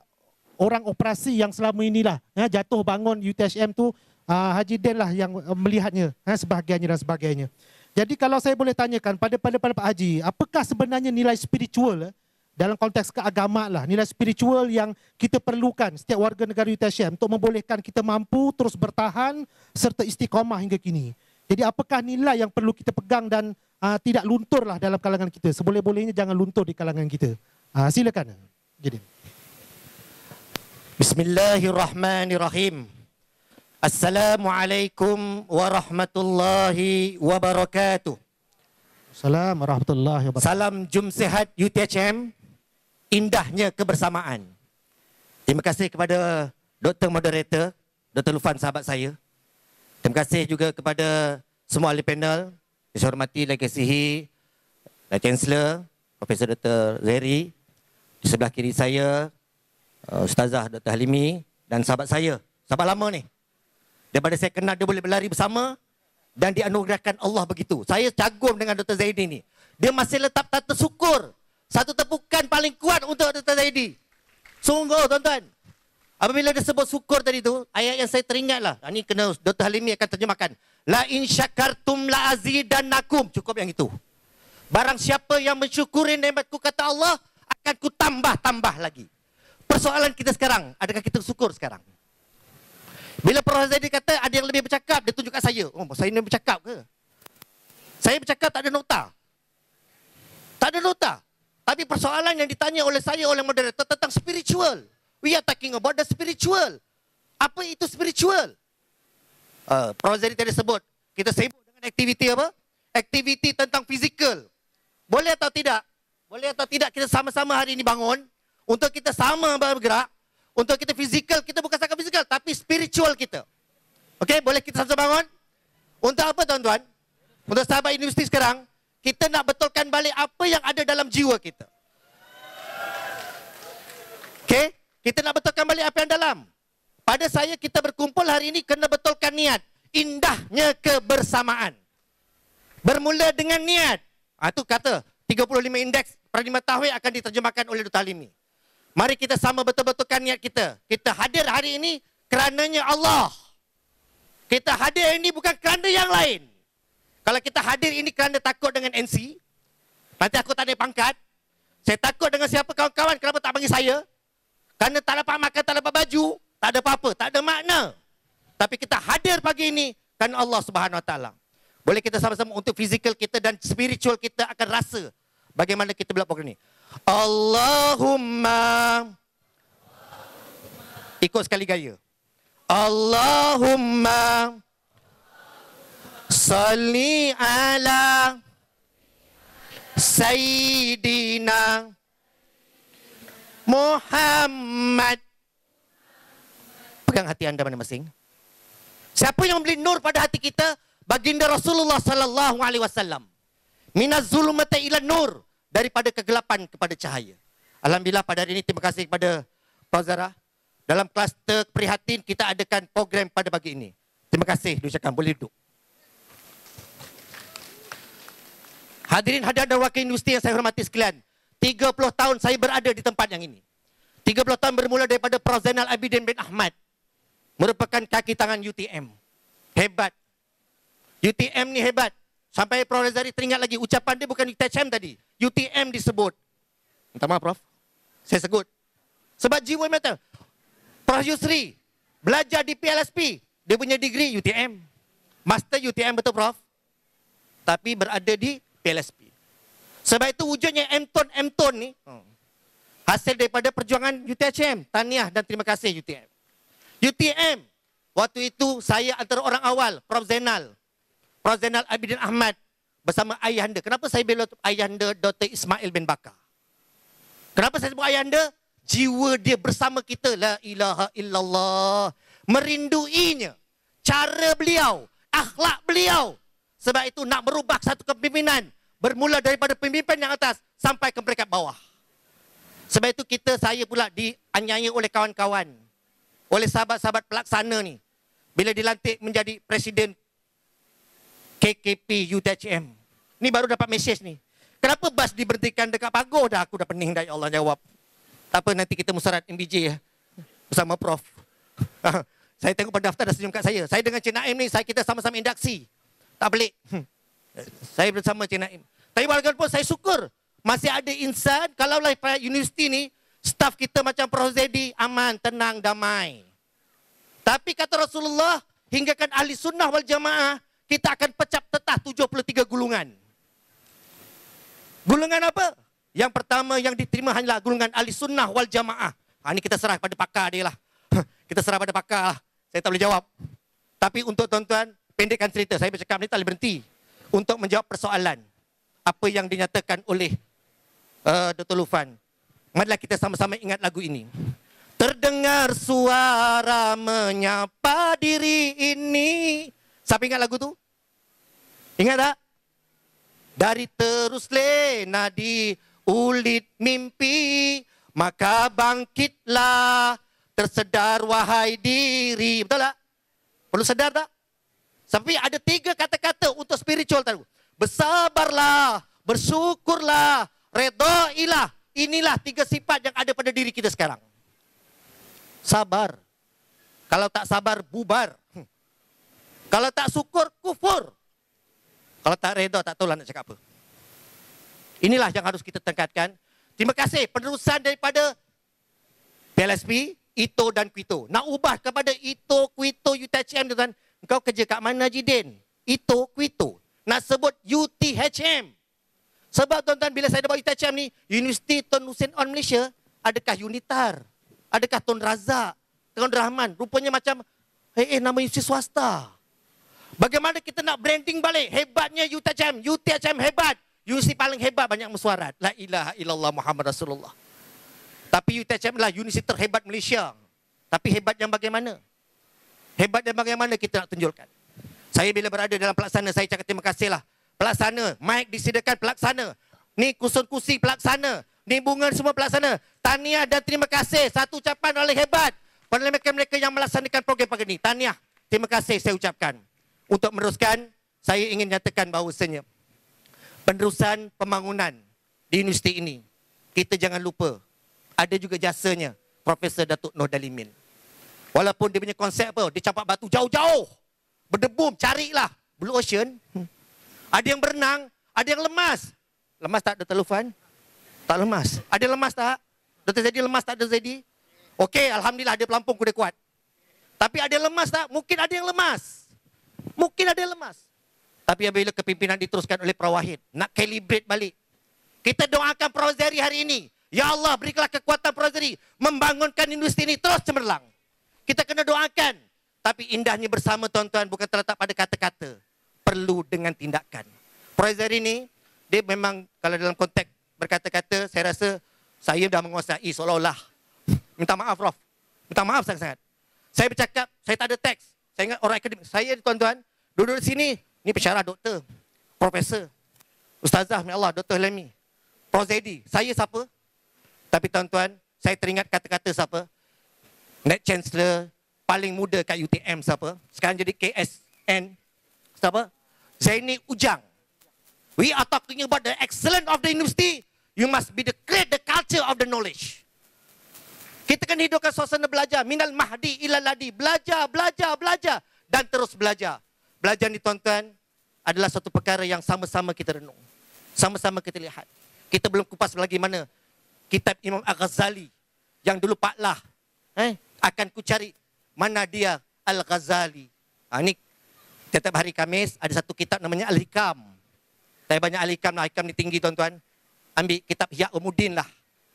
orang operasi yang selama inilah jatuh bangun UTHM tu, Haji Din lah yang melihatnya, sebagainya dan sebagainya. Jadi kalau saya boleh tanyakan pada Pak Haji, apakah sebenarnya nilai spiritual dalam konteks keagamaan lah, nilai spiritual yang kita perlukan setiap warga negara UTHM untuk membolehkan kita mampu terus bertahan serta istiqamah hingga kini. Jadi apakah nilai yang perlu kita pegang dan tidak luntur lah dalam kalangan kita? Seboleh-bolehnya jangan luntur di kalangan kita. Silakan. Jadi. Bismillahirrahmanirrahim. Assalamualaikum warahmatullahi wabarakatuh. Assalamualaikum warahmatullahi wabarakatuh. Salam jum sehat UTHM. Indahnya kebersamaan. Terima kasih kepada Dr. Moderator, Dr. Lufan sahabat saya. Terima kasih juga kepada semua ahli panel. Saya hormati Lekasihi, Chancellor, Profesor Dr. Zeri. Di sebelah kiri saya, Ustazah Dr. Halimi dan sahabat saya. Sahabat lama ni. Daripada saya kenal dia boleh berlari bersama dan dianugerahkan Allah begitu. Saya kagum dengan Dr. Zaidi ni. Dia masih letak tata syukur. Satu tepukan paling kuat untuk Dr. Zaidi. Sungguh tuan-tuan. Apabila dia sebut syukur tadi tu, ayat yang saya teringat lah. Ini kena Dr. Halimi akan terjemahkan. La in syakartum la azidannakum. Cukup yang itu. Barang siapa yang mensyukuri nikmatku kata Allah, akan ku tambah-tambah lagi. Persoalan kita sekarang, adakah kita syukur sekarang? Bila Prof. Zaidi kata ada yang lebih bercakap, dia tunjuk kat saya. Oh, saya ni bercakap ke? Saya bercakap tak ada nota. Tak ada nota. Tapi persoalan yang ditanya oleh saya, oleh moderator tentang spiritual. We are talking about the spiritual. Apa itu spiritual? Prof. Zaidi tadi sebut, kita sibuk dengan aktiviti apa? Aktiviti tentang fizikal. Boleh atau tidak? Boleh atau tidak kita sama-sama hari ini bangun, untuk kita sama bergerak, untuk kita fizikal, kita bukan setakat fizikal, tapi spiritual kita. Okey, boleh kita sama-sama bangun? Untuk apa tuan-tuan? Untuk sahabat universiti sekarang, kita nak betulkan balik apa yang ada dalam jiwa kita. Okey, kita nak betulkan balik apa yang dalam. Pada saya kita berkumpul hari ini kena betulkan niat. Indahnya kebersamaan. Bermula dengan niat. Itu kata 35 indeks paradigma tahwid akan diterjemahkan oleh Dr. Halimi. Mari kita sama betul-betulkan niat kita. Kita hadir hari ini kerananya Allah. Kita hadir ini bukan kerana yang lain. Kalau kita hadir ini kerana takut dengan NC, nanti aku tak ada pangkat, saya takut dengan siapa kawan-kawan, kenapa tak panggil saya? Kerana tak dapat makan, tak dapat baju, tak ada apa-apa, tak ada makna. Tapi kita hadir pagi ini kerana Allah Subhanahu Wa Taala. Boleh kita sama-sama untuk fizikal kita dan spiritual kita akan rasa bagaimana kita buat program ini. Allahumma, ikut sekali gaya. Allahumma salli ala Sayyidina Muhammad. Pegang hati anda masing-masing. Siapa yang memberi nur pada hati kita? Baginda Rasulullah sallallahu alaihi wasallam. Minaz zulumati ila nur, daripada kegelapan kepada cahaya. Alhamdulillah pada hari ini terima kasih kepada Prof. Zara. Dalam kluster prihatin kita adakan program pada pagi ini. Terima kasih diucapkan, boleh duduk. Hadirin hadirat dan wakil industri yang saya hormati sekalian. 30 tahun saya berada di tempat yang ini. 30 tahun bermula daripada Prof. Zainal Abidin bin Ahmad. Merupakan kaki tangan UTM. Hebat. UTM ni hebat. Sampai Prof. Razari teringat lagi. Ucapan dia bukan UTHM tadi. UTM disebut. Minta maaf Prof. Saya sebut. Sebab jiwa mata. Prof. Yusri. Belajar di PLSP. Dia punya degree UTM. Master UTM betul Prof. Tapi berada di PLSP. Sebab itu wujudnya M-Tone ni hasil daripada perjuangan UTHM. Tahniah dan terima kasih UTM. UTM. Waktu itu saya antara orang awal. Prof. Zainal Abidin Ahmad bersama ayahanda. Kenapa saya bela ayahanda Dr. Ismail bin Bakar? Kenapa saya sebut ayahanda? Jiwa dia bersama kita. La ilaha illallah. Merinduinya. Cara beliau. Akhlak beliau. Sebab itu nak merubah satu kepimpinan. Bermula daripada pemimpin yang atas sampai ke peringkat bawah. Sebab itu saya pula dianiaya oleh kawan-kawan. Oleh sahabat-sahabat pelaksana ni. Bila dilantik menjadi presiden KKP UTHM. Ni baru dapat mesej ni. Kenapa bas diberhentikan dekat pagar dah? Aku dah pening dah, ya Allah jawab. Tak apa, nanti kita musyarat MBJ ya. Bersama Prof. Saya tengok pendaftar dah senyum kat saya. Saya dengan Cik Naim ni, kita sama-sama induksi. Tak pelik. Saya bersama Cik Naim. Tapi walaupun saya syukur. Masih ada insan, kalaulah universiti ni, staf kita macam Prof Zedi, aman, tenang, damai. Tapi kata Rasulullah, hinggakan ahli sunnah wal jamaah, kita akan pecah tetah 73 gulungan. Gulungan apa? Yang pertama yang diterima hanyalah gulungan ahli sunnah wal jamaah. Ini kita serah pada pakar dia lah. Kita serah pada pakar lah. Saya tak boleh jawab. Tapi untuk tuan-tuan, pendekkan cerita. Saya bercakap ni tak boleh berhenti. Untuk menjawab persoalan. Apa yang dinyatakan oleh Dr. Lufan. Marilah kita sama-sama ingat lagu ini. Terdengar suara menyapa diri ini. Siapa ingat lagu tu? Ingat tak? Dari terus lena di ulit mimpi, maka bangkitlah, tersedar wahai diri. Betul tak? Perlu sedar tak? Tapi ada 3 kata-kata untuk spiritual tadi. Bersabarlah, bersyukurlah, redailah. Inilah 3 sifat yang ada pada diri kita sekarang. Sabar. Kalau tak sabar, bubar. Kalau tak syukur, kufur. Kalau tak reda, tak tahu lah nak cakap apa. Inilah yang harus kita tekankan. Terima kasih penerusan daripada PLSP, ITO dan Kuito. Nak ubah kepada ITO, Kuito, UTHM, tuan. Engkau kerja kat mana, Jidin? ITO, Kuito. Nak sebut UTHM. Sebab tuan-tuan, bila saya dapat UTHM ni, Universiti Tun Hussein On Malaysia, adakah Unitar? Adakah Tun Razak? Tun Rahman? Rupanya macam, nama universiti swasta. Bagaimana kita nak branding balik? Hebatnya UTHM. UTHM hebat. Universiti paling hebat, banyak mesyuarat. La ilaha illallah Muhammad Rasulullah. Tapi UTHM adalah universiti terhebat Malaysia. Tapi hebat yang bagaimana? Hebat yang bagaimana kita nak tunjukkan? Saya bila berada dalam pelaksana, saya cakap terima kasihlah. Pelaksana, mic disediakan pelaksana. Ni kursi pelaksana. Ni bunga semua pelaksana. Tahniah dan terima kasih. Satu ucapan oleh hebat. Pada mereka yang melaksanakan program pagi ini. Tahniah. Terima kasih saya ucapkan. Untuk meneruskan, saya ingin nyatakan bahawasanya penerusan pembangunan di universiti ini, kita jangan lupa, ada juga jasanya Profesor Datuk Noh Dalimin. Walaupun dia punya konsep apa, dia campak batu jauh-jauh, berdebum, carilah Blue Ocean. Ada yang berenang, ada yang lemas. Lemas tak Dr. Lufan? Tak lemas. Ada yang lemas tak? Dr. Zedi lemas tak Dr. Zedi? Okey, Alhamdulillah ada pelampung kuda kuat. Tapi ada yang lemas tak? Mungkin ada yang lemas. Mungkin ada yang lemas. Tapi apabila kepimpinan diteruskan oleh Prof Wahid, nak calibrate balik. Kita doakan Prof Zeri hari ini. Ya Allah, berikanlah kekuatan Prof Zeri membangunkan industri ini terus cemerlang. Kita kena doakan. Tapi indahnya bersama tuan-tuan bukan terletak pada kata-kata. Perlu dengan tindakan. Prof Zeri ini, dia memang kalau dalam konteks berkata-kata, saya rasa saya dah menguasai seolah-olah. Minta maaf Prof. Minta maaf sangat-sangat. Saya bercakap, saya tak ada teks. Saya ingat orang akademik. Saya tuan-tuan, duduk di sini. Ni pensyarah doktor, profesor, ustazah, ya Allah, Dr. Helmi, Prof Zedi. Saya siapa? Tapi tuan-tuan, saya teringat kata-kata siapa? Net Chancellor paling muda kat UTM siapa? Sekarang jadi KSN. Siapa? Zaini Ujang. We are talking about the excellence of the university. You must be the create the culture of the knowledge. Kita kena hidupkan suasana belajar. Minal mahdi ilal ladi. Belajar, belajar, belajar. Dan terus belajar. Belajar ni tuan-tuan adalah satu perkara yang sama-sama kita renung. Sama-sama kita lihat. Kita belum kupas lagi mana kitab Imam Al-Ghazali. Yang dulu Pak Lah. Akan ku cari mana dia Al-Ghazali. Ini setiap hari Khamis ada satu kitab namanya Al-Hikam. Saya banyak Al-Hikam lah. Al-Hikam ni tinggi tuan-tuan. Ambil kitab Ihya Ulumuddin lah.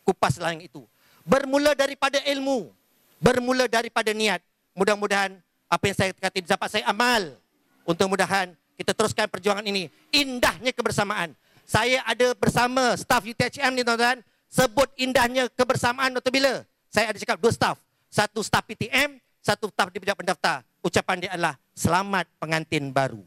Kupaslah yang itu. Bermula daripada ilmu. Bermula daripada niat. Mudah-mudahan apa yang saya kata dapat saya amal. Untuk mudahan kita teruskan perjuangan ini. Indahnya kebersamaan. Saya ada bersama staf UTHM ni tuan-tuan. Sebut indahnya kebersamaan waktu bila. Saya ada cakap 2 staf. Satu staf PTM, satu staf di pejabat pendaftar. Ucapan dia adalah selamat pengantin baru.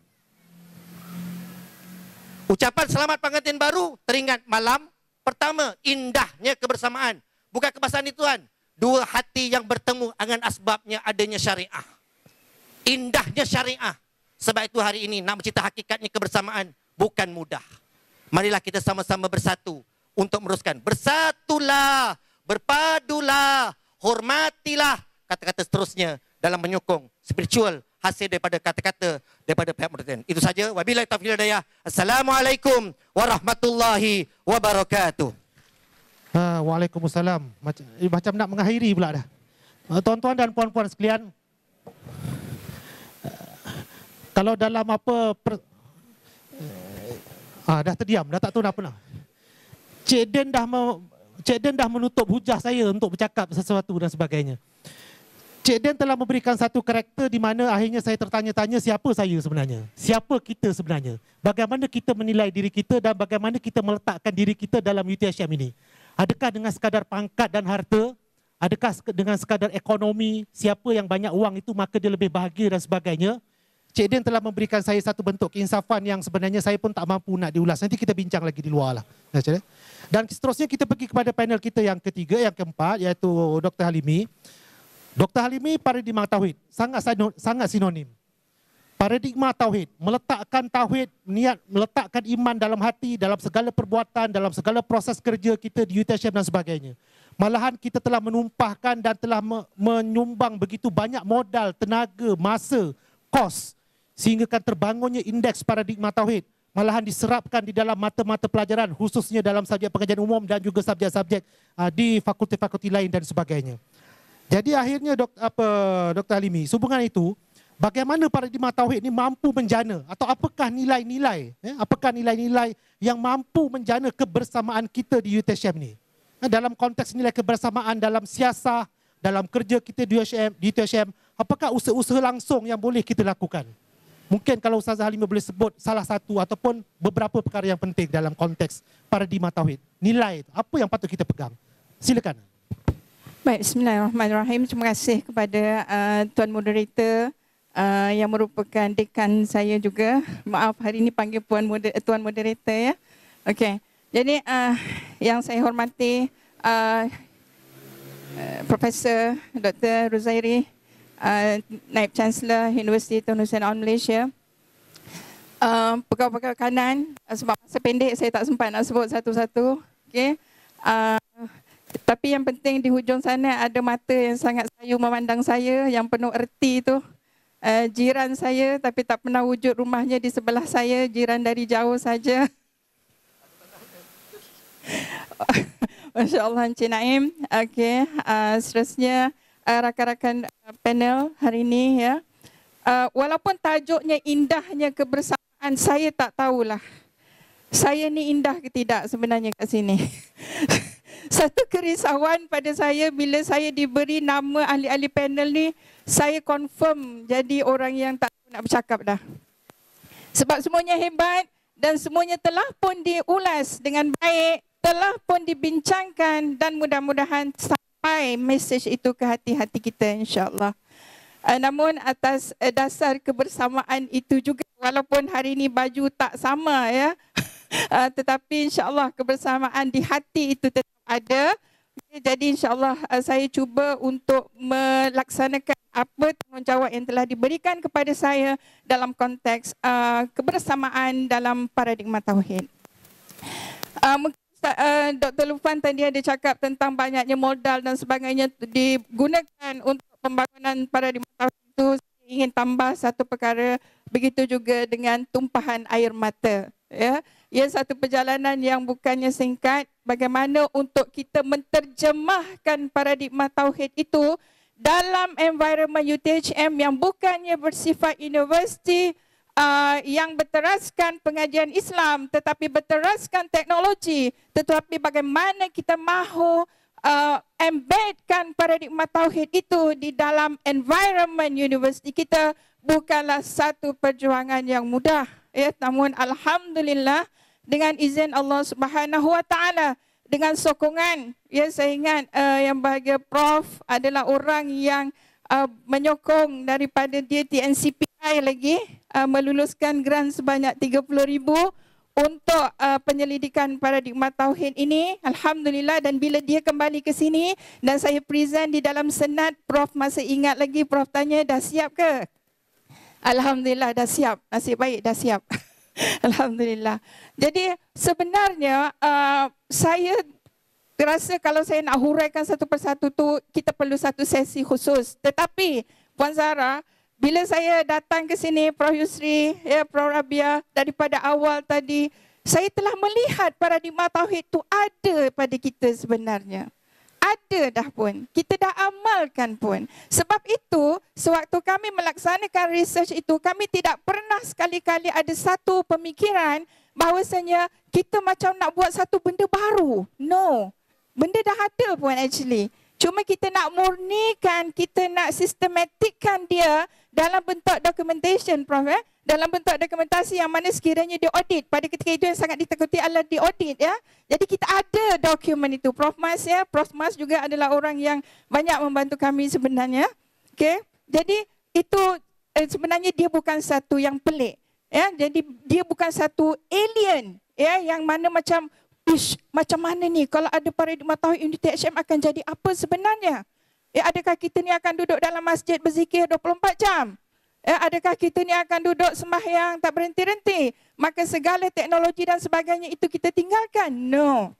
Ucapan selamat pengantin baru teringat malam pertama. Indahnya kebersamaan. Bukan kebasahan itu tuan. 2 hati yang bertemu dengan asbabnya adanya syariah. Indahnya syariah. Sebab itu hari ini nak mencipta hakikatnya kebersamaan bukan mudah. Marilah kita sama-sama bersatu untuk meruskan. Bersatulah, berpadulah, hormatilah, kata-kata seterusnya dalam menyokong spiritual hasil daripada kata-kata daripada pihak modern. Itu saja. Wabillahi taufiq wal hidayah. Assalamualaikum warahmatullahi wabarakatuh. Waalaikumsalam. Macam nak mengakhiri pula dah. Tuan-tuan dan puan-puan sekalian, kalau dalam apa dah terdiam, dah tak tahu apa nak. Cik Den dah menutup hujah saya untuk bercakap sesuatu dan sebagainya. Cik Den telah memberikan satu karakter di mana akhirnya saya tertanya-tanya siapa saya sebenarnya. Siapa kita sebenarnya. Bagaimana kita menilai diri kita dan bagaimana kita meletakkan diri kita dalam UTHM ini. Adakah dengan sekadar pangkat dan harta? Adakah dengan sekadar ekonomi? Siapa yang banyak wang itu maka dia lebih bahagia dan sebagainya. Cik Den telah memberikan saya satu bentuk keinsafan yang sebenarnya saya pun tak mampu nak diulas. Nanti kita bincang lagi di luar lah. Dan seterusnya kita pergi kepada panel kita yang ketiga, yang keempat, iaitu Dr. Halimi. Dr. Halimi paradigma tauhid, sangat sinonim. Paradigma tauhid, meletakkan tauhid, niat meletakkan iman dalam hati, dalam segala perbuatan, dalam segala proses kerja kita di UTHM dan sebagainya. Malahan kita telah menumpahkan dan telah menyumbang begitu banyak modal, tenaga, masa, kos, sehingga kan terbangunnya indeks paradigma tauhid. Malahan diserapkan di dalam mata-mata pelajaran, khususnya dalam subjek pengajian umum dan juga subjek-subjek di fakulti-fakulti lain dan sebagainya. Jadi akhirnya Dr. Halimi, sehubungan itu, bagaimana paradigma tauhid ini mampu menjana atau apakah nilai-nilai, apakah nilai-nilai yang mampu menjana kebersamaan kita di UTHM ini? Dalam konteks nilai kebersamaan dalam siasah, dalam kerja kita di UTHM, apakah usaha-usaha langsung yang boleh kita lakukan? Mungkin kalau Ustazah Halimah boleh sebut salah satu ataupun beberapa perkara yang penting dalam konteks paradigma tauhid. Nilai itu, apa yang patut kita pegang? Silakan. Baik, bismillahirrahmanirrahim. Terima kasih kepada Tuan Moderator yang merupakan dekan saya juga. Maaf hari ini panggil Tuan Moderator ya. Okey. Jadi yang saya hormati Profesor Dr. Ruzairi, Naib Chancellor Universiti Tun Hussein On Malaysia. Pegawai kanan, sebab masa pendek saya tak sempat nak sebut satu-satu. Okey. Tapi yang penting di hujung sana ada mata yang sangat sayu memandang saya, yang penuh erti itu. Jiran saya tapi tak pernah wujud rumahnya di sebelah saya, jiran dari jauh saja. Masya Allah, Encik Naim. Okey, seterusnya rakan-rakan panel hari ini ya. Walaupun tajuknya indahnya kebersamaan, saya tak tahulah saya ni indah ke tidak sebenarnya kat sini. Satu kerisauan pada saya bila saya diberi nama ahli-ahli panel ni, saya confirm jadi orang yang tak nak bercakap dah. Sebab semuanya hebat dan semuanya telah pun diulas dengan baik, telah pun dibincangkan dan mudah-mudahan sampai mesej itu ke hati-hati kita insya-Allah. Namun atas dasar kebersamaan itu juga, walaupun hari ini baju tak sama ya, tetapi insya-Allah kebersamaan di hati itu tetap ada. Jadi insya-Allah saya cuba untuk melaksanakan apa tanggungjawab yang telah diberikan kepada saya dalam konteks kebersamaan dalam paradigma tauhid. Dr. Lufan tadi ada cakap tentang banyaknya modal dan sebagainya digunakan untuk pembangunan paradigma tauhid itu. Saya ingin tambah satu perkara, begitu juga dengan tumpahan air mata. Ya, ia satu perjalanan yang bukannya singkat. Bagaimana untuk kita menterjemahkan paradigma tauhid itu dalam environment UTHM yang bukannya bersifat universiti yang berteraskan pengajian Islam, tetapi berteraskan teknologi. Tetapi bagaimana kita mahu embedkan paradigma tauhid itu di dalam environment universiti kita bukanlah satu perjuangan yang mudah. Ya, namun alhamdulillah dengan izin Allah Subhanahu Wa Taala, dengan sokongan, ya saya ingat yang bahagia Prof adalah orang yang menyokong daripada dia TNCPI lagi meluluskan grant sebanyak 30,000 untuk penyelidikan paradigma tauhid ini. Alhamdulillah, dan bila dia kembali ke sini dan saya present di dalam senat, Prof masih ingat lagi, Prof tanya dah siap ke? Alhamdulillah dah siap. Nasib baik dah siap. Alhamdulillah. Jadi sebenarnya saya rasa kalau saya nak huraikan satu persatu tu, kita perlu satu sesi khusus. Tetapi Puan Zahra, bila saya datang ke sini, Prof. Yusri, ya, Prof. Rabia, daripada awal tadi, saya telah melihat paradigma tauhid tu ada pada kita sebenarnya. Ada dah pun. Kita dah amalkan pun. Sebab itu, sewaktu kami melaksanakan research itu, kami tidak pernah sekali-kali ada satu pemikiran bahawasanya kita macam nak buat satu benda baru. No. Benda dah ada pun actually. Cuma kita nak murnikan, kita nak sistematikkan dia dalam bentuk documentation, Prof. Dalam bentuk dokumentasi yang mana sekiranya diaudit. Pada ketika itu yang sangat ditakuti adalah diaudit. Ya. Jadi kita ada dokumen itu. Prof. Mas, ya. Prof. Mas juga adalah orang yang banyak membantu kami sebenarnya. Okay. Jadi itu sebenarnya dia bukan satu yang pelik. Ya. Jadi dia bukan satu alien, ya, yang mana macam macam mana ni kalau ada paradigma tauhid UTHM akan jadi apa sebenarnya? Ya, adakah kita ni akan duduk dalam masjid berzikir 24 jam? Ya, adakah kita ni akan duduk sembahyang tak berhenti-henti? Maka segala teknologi dan sebagainya itu kita tinggalkan? No.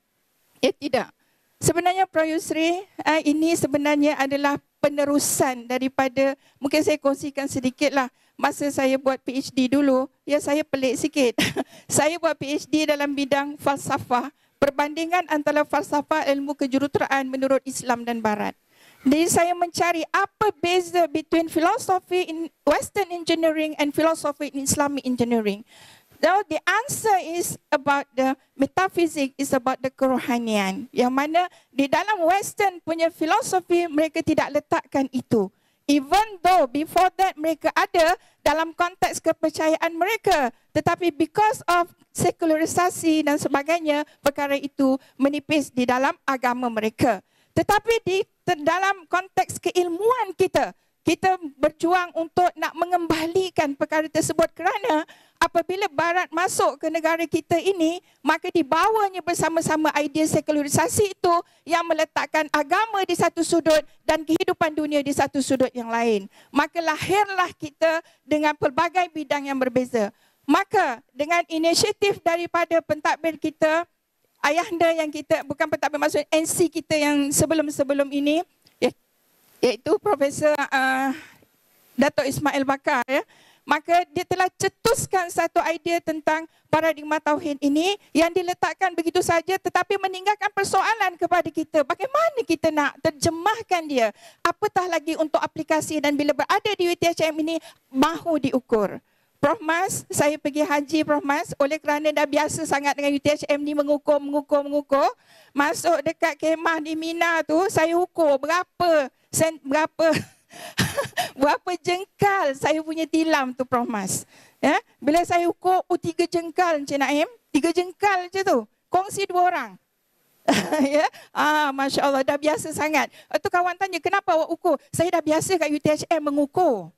Ya, tidak. Sebenarnya Prof. Yusri, ini sebenarnya adalah penerusan daripada, mungkin saya kongsikan sedikitlah. Masa saya buat PhD dulu, ya saya pelik sikit. Saya buat PhD dalam bidang falsafah, perbandingan antara falsafah ilmu kejuruteraan menurut Islam dan Barat. Jadi saya mencari apa beza between philosophy in Western engineering and philosophy in Islamic engineering. So the answer is about the metaphysics, is about the kerohanian. Yang mana di dalam Western punya filosofi mereka tidak letakkan itu. Even though before that mereka ada dalam konteks kepercayaan mereka. Tetapi because of sekularisasi dan sebagainya, perkara itu menipis di dalam agama mereka. Tetapi di dalam konteks keilmuan kita, kita berjuang untuk nak mengembalikan perkara tersebut kerana apabila Barat masuk ke negara kita ini, maka dibawanya bersama-sama idea sekularisasi itu yang meletakkan agama di satu sudut dan kehidupan dunia di satu sudut yang lain. Maka lahirlah kita dengan pelbagai bidang yang berbeza. Maka dengan inisiatif daripada pentadbir kita, ayahanda yang kita, bukan pentadbir maksud NC kita yang sebelum-sebelum ini, iaitu Profesor Dato' Ismail Bakar, ya. Maka dia telah cetuskan satu idea tentang paradigma tauhid ini yang diletakkan begitu saja tetapi meninggalkan persoalan kepada kita. Bagaimana kita nak terjemahkan dia? Apatah lagi untuk aplikasi dan bila berada di UTHM ini mahu diukur. Prof. Mas, saya pergi haji Prof. Mas oleh kerana dah biasa sangat dengan UTHM ni mengukur. Masuk dekat kemah di Mina tu saya ukur berapa berapa jengkal saya punya tilam tu Prof. Mas. Ya? Bila saya ukur 3 jengkal Encik Naim, 3 jengkal je tu. Kongsi 2 orang. Ya? Masya Allah, dah biasa sangat. Tu kawan tanya, kenapa awak ukur? Saya dah biasa kat UTHM mengukur.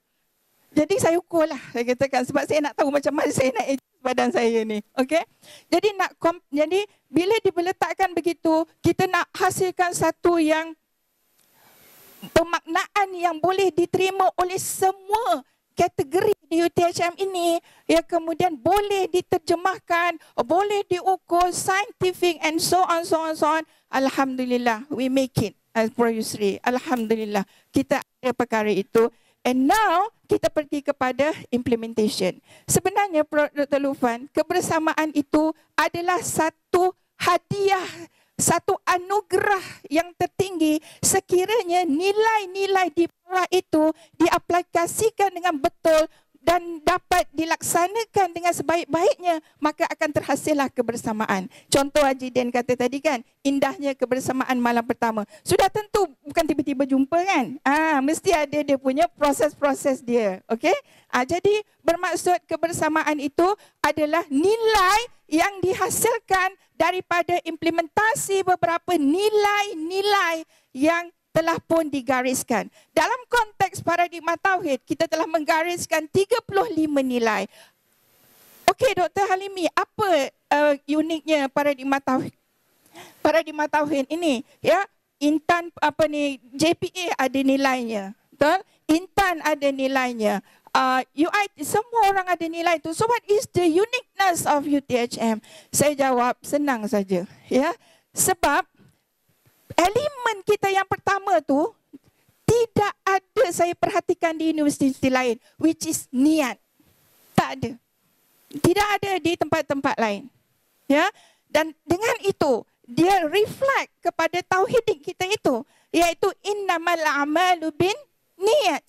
Jadi saya ukur lah, saya katakan. Sebab saya nak tahu macam mana saya nak adjust badan saya ni. Okay? Jadi jadi bila diletakkan begitu, kita nak hasilkan satu yang pemaknaan yang boleh diterima oleh semua kategori di UTHM ini, ya, kemudian boleh diterjemahkan, boleh diukur scientific and so on. Alhamdulillah, we make it as Prof. Yusri. Alhamdulillah, kita ada perkara itu. And now, kita pergi kepada implementation. Sebenarnya, Dr. Lufan, kebersamaan itu adalah satu hadiah, satu anugerah yang tertinggi sekiranya nilai-nilai di bawah itu diaplikasikan dengan betul dan dapat dilaksanakan dengan sebaik-baiknya, maka akan terhasillah kebersamaan. Contoh Haji Den kata tadi kan, indahnya kebersamaan malam pertama. Sudah tentu bukan tiba-tiba jumpa kan. Mesti ada dia punya proses-proses dia. Okey? Jadi bermaksud kebersamaan itu adalah nilai yang dihasilkan daripada implementasi beberapa nilai-nilai yang telah pun digariskan. Dalam konteks paradigma tauhid, kita telah menggariskan 35 nilai. Okey, Dr. Halimi, apa uniknya paradigma tauhid? Paradigma tauhid ini, ya, Intan JPA ada nilainya. Betul? Intan ada nilainya. UIT, semua orang ada nilai itu. So what is the uniqueness of UTHM? Saya jawab senang saja. Ya, sebab elemen kita yang pertama tu tidak ada saya perhatikan di universiti lain, which is niat. Tak ada. Tidak ada di tempat-tempat lain. Ya, dan dengan itu dia reflect kepada tauhid kita itu, iaitu innamal a'malu bin niyat.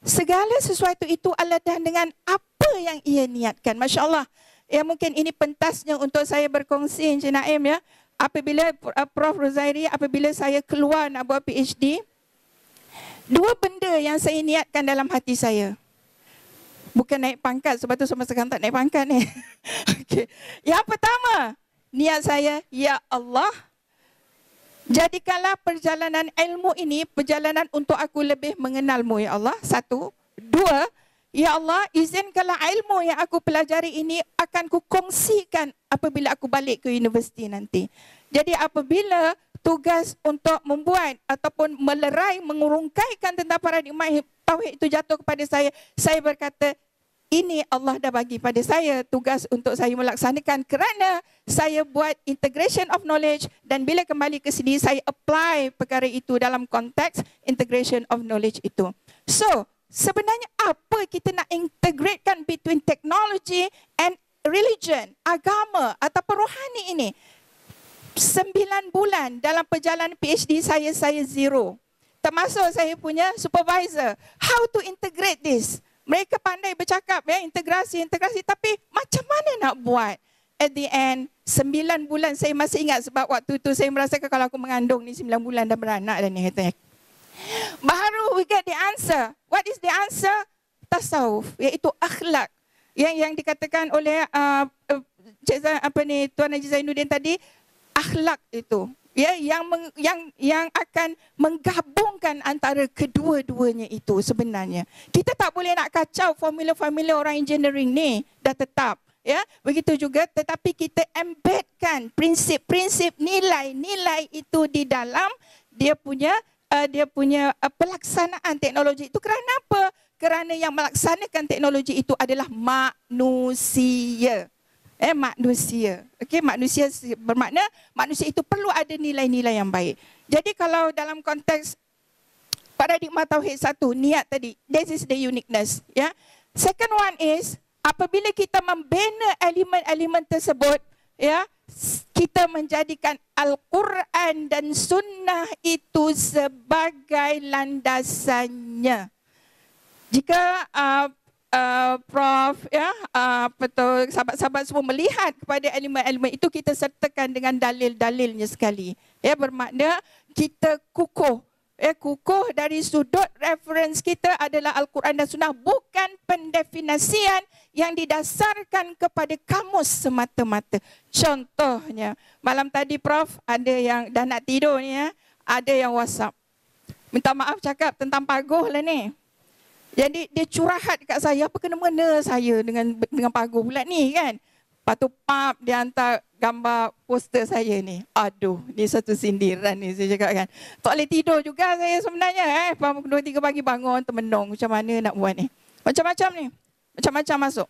Segala sesuatu itu adalah dengan apa yang ia niatkan. Masya Allah. Ya, mungkin ini pentasnya untuk saya berkongsi, Encik Naim, ya. Apabila Prof Rozairi, apabila saya keluar nak buat PhD, dua benda yang saya niatkan dalam hati saya. Bukan naik pangkat, sebab tu sama sekarang tak naik pangkat ni. Okay. Yang pertama, niat saya, ya Allah, jadikanlah perjalanan ilmu ini perjalanan untuk aku lebih mengenalmu, ya Allah. Satu. Dua, ya Allah, izinkanlah ilmu yang aku pelajari ini akan ku kongsikan apabila aku balik ke universiti nanti. Jadi apabila tugas untuk membuat ataupun melerai, mengurungkaikan tentang paradigma tauhid itu jatuh kepada saya berkata, ini Allah dah bagi pada saya tugas untuk saya melaksanakan kerana saya buat integration of knowledge dan bila kembali ke sini saya apply perkara itu dalam konteks integration of knowledge itu. So, sebenarnya apa kita nak integratekan between technology and religion, agama atau rohani ini? 9 bulan dalam perjalanan PhD saya zero. Termasuk saya punya supervisor. How to integrate this? Mereka pandai bercakap, ya, integrasi, tapi macam mana nak buat? At the end, 9 bulan saya masih ingat sebab waktu itu saya merasakan kalau aku mengandung ni 9 bulan dah beranak dan ni katanya. Baru we get the answer. What is the answer? Tasawuf, iaitu akhlak. Yang dikatakan oleh Tuan Haji Zainuddin tadi, akhlak itu. Ya, yang akan menggabungkan antara kedua-duanya itu sebenarnya. Kita tak boleh nak kacau formula-formula orang engineering ni, dah tetap. Ya, begitu juga tetapi kita embedkan prinsip-prinsip nilai-nilai itu di dalam dia punya pelaksanaan teknologi itu. Kerana apa? Kerana yang melaksanakan teknologi itu adalah manusia. Manusia. Okey, manusia bermakna manusia itu perlu ada nilai-nilai yang baik. Jadi kalau dalam konteks paradigma tauhid satu, niat tadi, this is the uniqueness, ya. Second one is apabila kita membina elemen-elemen tersebut, ya, kita menjadikan Al-Quran dan Sunnah itu sebagai landasannya. Jika Prof, ya, sahabat-sahabat semua melihat kepada elemen-elemen itu, kita sertakan dengan dalil-dalilnya sekali. Ya, bermakna kita kukuh. Ya, kukuh dari sudut reference kita adalah Al-Quran dan Sunnah, bukan pendefinisian yang didasarkan kepada kamus semata-mata. Contohnya, malam tadi Prof ada yang dah nak tidur ni, ya, ada yang WhatsApp. Minta maaf cakap tentang paguh lah ni. Jadi dia curhat dekat saya, apa kena-mena saya dengan paguh pula ni kan. Lepas tu pap dia hantar gambar poster saya ni. Aduh, ni satu sindiran ni saya cakap kan. Tak boleh tidur juga saya sebenarnya. Pukul 2-3 pagi bangun termenung macam mana nak buat ni. Macam-macam ni. Macam-macam masuk.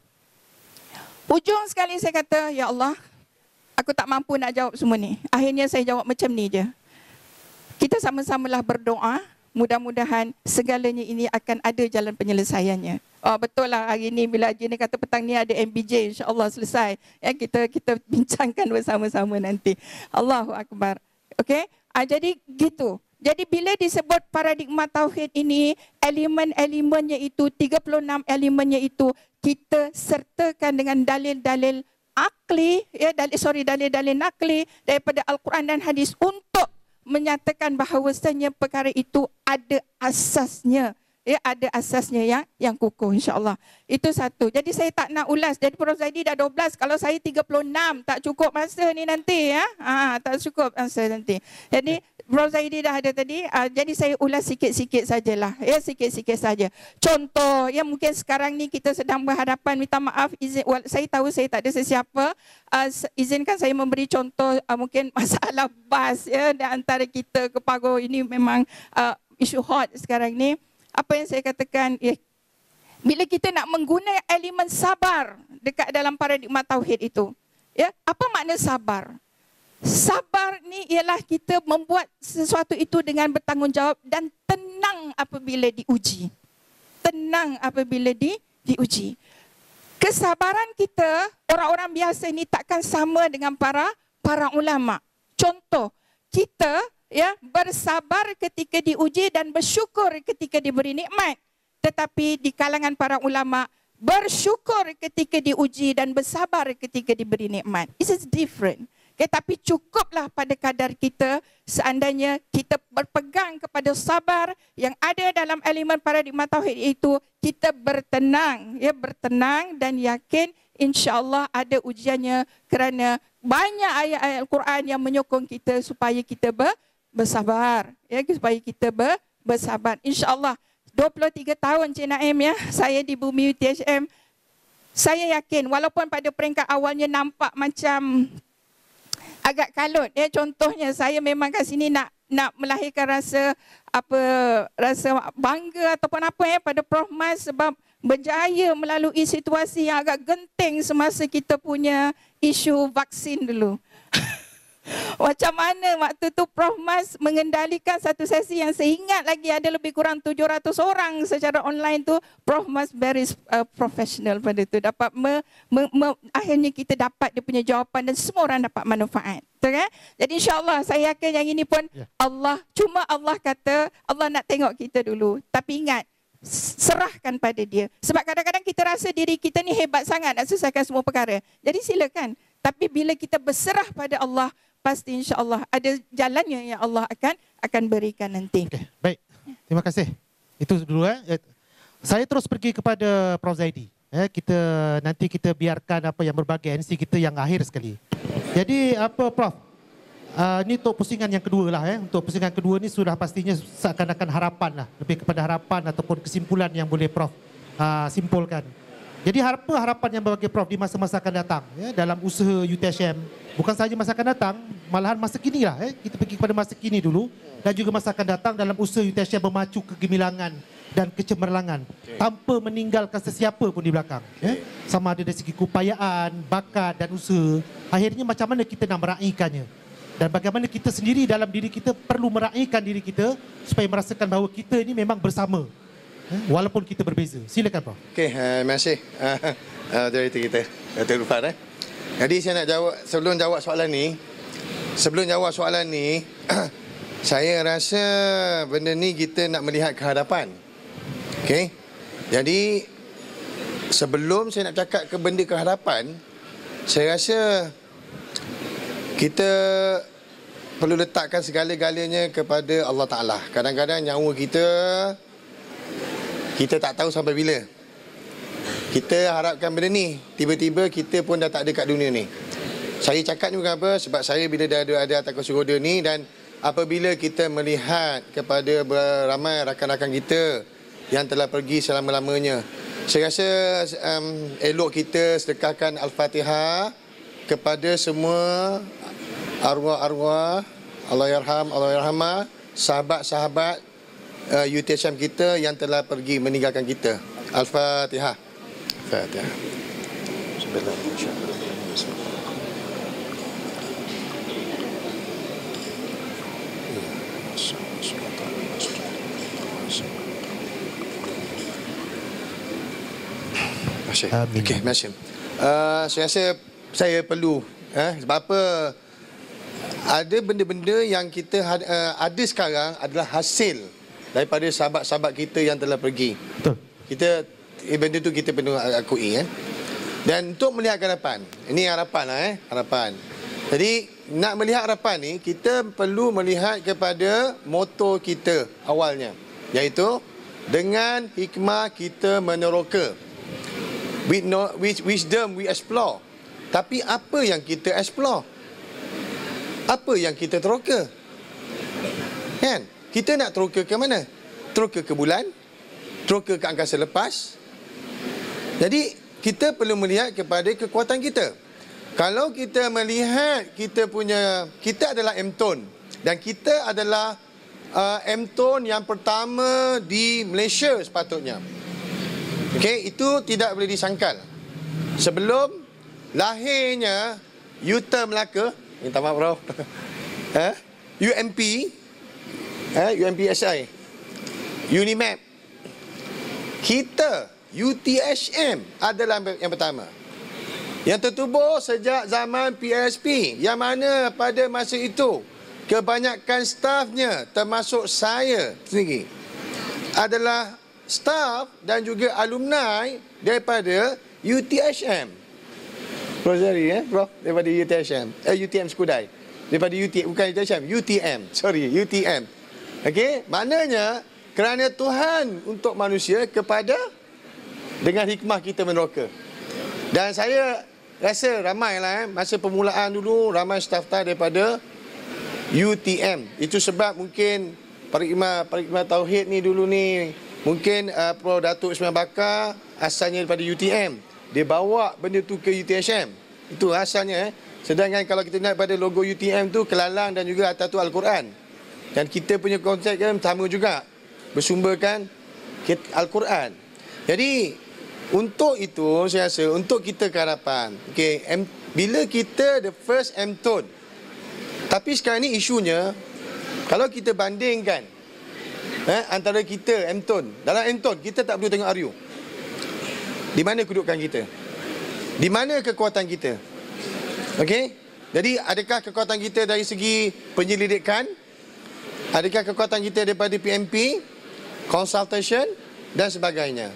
Ujung sekali saya kata, ya Allah, aku tak mampu nak jawab semua ni. Akhirnya saya jawab macam ni je. Kita sama-samalah berdoa. Mudah-mudahan segalanya ini akan ada jalan penyelesaiannya. Oh, betul lah hari ni bila Haji ni kata petang ni ada MBJ, insya-Allah selesai. Ya, kita bincangkan bersama-sama nanti. Allahu Akbar. Okey? Jadi gitu. Jadi bila disebut paradigma tauhid ini, elemen-elemennya itu 36 elemennya itu kita sertakan dengan dalil-dalil akli, ya, dalil-dalil nakli daripada Al-Quran dan hadis untuk menyatakan bahawasanya perkara itu ada asasnya, ya, ada asasnya yang kukuh, insya-Allah. Itu satu. Jadi saya tak nak ulas. Jadi Prof Zaidi dah 12, kalau saya 36 tak cukup masa ni nanti, ya. Tak cukup masa nanti. Jadi Prof Zaidi dah ada tadi, jadi saya ulas sikit-sikit sajalah, ya, sikit-sikit saja. Contoh, ya, mungkin sekarang ni kita sedang berhadapan, minta maaf, izin, saya tahu saya tak ada sesiapa, izinkan saya memberi contoh mungkin masalah bas, ya, di antara kita ke Pagoh ini memang isu hot sekarang ni. Apa yang saya katakan, ya, Bila kita nak menggunakan elemen sabar dekat dalam paradigma tauhid itu. Ya, apa makna sabar? Sabar ni ialah kita membuat sesuatu itu dengan bertanggungjawab dan tenang apabila diuji. Tenang apabila diuji. Kesabaran kita, orang-orang biasa ni takkan sama dengan para ulama. Contoh, kita ya bersabar ketika diuji dan bersyukur ketika diberi nikmat. Tetapi di kalangan para ulama, bersyukur ketika diuji dan bersabar ketika diberi nikmat. It is different. Okay, tapi cukuplah pada kadar kita seandainya kita berpegang kepada sabar yang ada dalam elemen paradigma tauhid itu, kita bertenang, ya bertenang dan yakin insya-Allah ada ujiannya kerana banyak ayat-ayat Al-Quran yang menyokong kita supaya kita bersabar, ya supaya kita bersabar. Insya-Allah 23 tahun Cik Naim ya, saya di bumi UTHM. Saya yakin walaupun pada peringkat awalnya nampak macam agak kalut ya, contohnya saya memang kat sini nak melahirkan rasa bangga ataupun apa ya pada Prof Mas sebab berjaya melalui situasi yang agak genting semasa kita punya isu vaksin dulu. Macam mana waktu tu Prof Mas mengendalikan satu sesi yang saya ingat lagi ada lebih kurang 700 orang secara online tu. Prof Mas very professional pada tu, dapat akhirnya kita dapat dia punya jawapan dan semua orang dapat manfaat. Betul kan? Jadi insya-Allah saya yakin yang ini pun Allah kata Allah nak tengok kita dulu. Tapi ingat, serahkan pada dia. Sebab kadang-kadang kita rasa diri kita ni hebat sangat nak selesaikan semua perkara. Jadi silakan. Tapi bila kita berserah pada Allah, pasti insya-Allah ada jalannya yang Allah akan berikan nanti. Okay, baik. Terima kasih. Itu dulu Saya terus pergi kepada Prof Zaidi. Nanti kita biarkan apa yang berbagai NC kita yang akhir sekali. Jadi apa Prof? Ini untuk pusingan yang kedua lah. Untuk pusingan kedua ni sudah pastinya seakan-akan harapan lah. Lebih kepada harapan ataupun kesimpulan yang boleh Prof simpulkan. Jadi harapan yang bagi Prof di masa-masa akan datang dalam usaha UTHM. Bukan sahaja masa akan datang, malahan masa kini lah. Kita pergi kepada masa kini dulu. Dan juga masa akan datang dalam usaha UTHM memacu kegemilangan dan kecemerlangan. Tanpa meninggalkan sesiapa pun di belakang. Sama ada dari segi keupayaan, bakat dan usaha. Akhirnya macam mana kita nak meraihkannya. Dan bagaimana kita sendiri dalam diri kita perlu meraihkan diri kita supaya merasakan bahawa kita ini memang bersama. Walaupun kita berbeza. Silakan Prof. Okey, terima kasih. Dari kita, Datuk Lufan. Jadi saya nak jawab, sebelum jawab soalan ni, saya rasa benda ni kita nak melihat ke hadapan. Okey. Jadi sebelum saya nak cakap ke benda ke hadapan, saya rasa kita perlu letakkan segala-galanya kepada Allah Ta'ala. Kadang-kadang nyawa kita tak tahu sampai bila. Kita harapkan benda ni, tiba-tiba kita pun dah tak ada kat dunia ni. Saya cakap ni bukan apa, sebab saya bila dah ada atas kursi roda ni, dan apabila kita melihat kepada ramai rakan-rakan kita yang telah pergi selama-lamanya, saya rasa elok kita sedekahkan Al-Fatihah kepada semua arwah-arwah, Allah yarham, Allah yarhamah, sahabat-sahabat UTHM kita yang telah pergi meninggalkan kita. Al-Fatihah. Fatihah. Okey, terima kasih. Saya rasa saya perlu sebab apa, ada benda-benda yang kita ada sekarang adalah hasil daripada sahabat-sahabat kita yang telah pergi. Betul. Benda tu kita perlu akui. Dan untuk melihat ke hadapan, ini harapan lah harapan. Jadi nak melihat harapan ni, kita perlu melihat kepada moto kita awalnya, iaitu dengan hikmah kita meneroka. With wisdom we explore. Tapi apa yang kita explore? Apa yang kita teroka? Kan? Kita nak teroka ke mana? Teroka ke bulan? Teroka ke angkasa lepas? Jadi, kita perlu melihat kepada kekuatan kita. Kalau kita melihat kita adalah M-Tone. Dan kita adalah M-Tone yang pertama di Malaysia sepatutnya. Okey, itu tidak boleh disangkal. Sebelum lahirnya UTA Melaka, minta maaf bro. UMP, UMPSI, Unimap, kita UTHM adalah yang pertama. Yang tertubuh sejak zaman PSP, yang mana pada masa itu kebanyakan stafnya termasuk saya sendiri adalah staf dan juga alumni daripada UTHM. Prof Zari, Prof, daripada UTHM, UTM Skudai. Daripada UTM, bukan UTHM, UTM, sorry, UTM. Okey, maknanya kerana Tuhan untuk manusia kepada dengan hikmah kita meneroka. Dan saya rasa ramailah masa permulaan dulu ramai staf-staf daripada UTM. Itu sebab mungkin Parikma Tauhid ni dulu ni mungkin Prof Datuk Ismail Bakar asalnya daripada UTM. Dia bawa benda tu ke UTHM. Itu asalnya. Sedangkan kalau kita lihat pada logo UTM tu kelalang dan juga atas tu Al-Quran. Dan kita punya konsep kan sama juga. Bersumberkan Al-Quran. Jadi untuk itu saya rasa untuk kita ke hadapan. Okay, bila kita the first M-Tone. Tapi sekarang ni isunya kalau kita bandingkan antara kita M-Tone. Dalam M-Tone kita tak perlu tengok RU. Di mana kedudukan kita? Di mana kekuatan kita? Okey? Jadi adakah kekuatan kita dari segi penyelidikan? Adakah kekuatan kita daripada PMP, consultation dan sebagainya?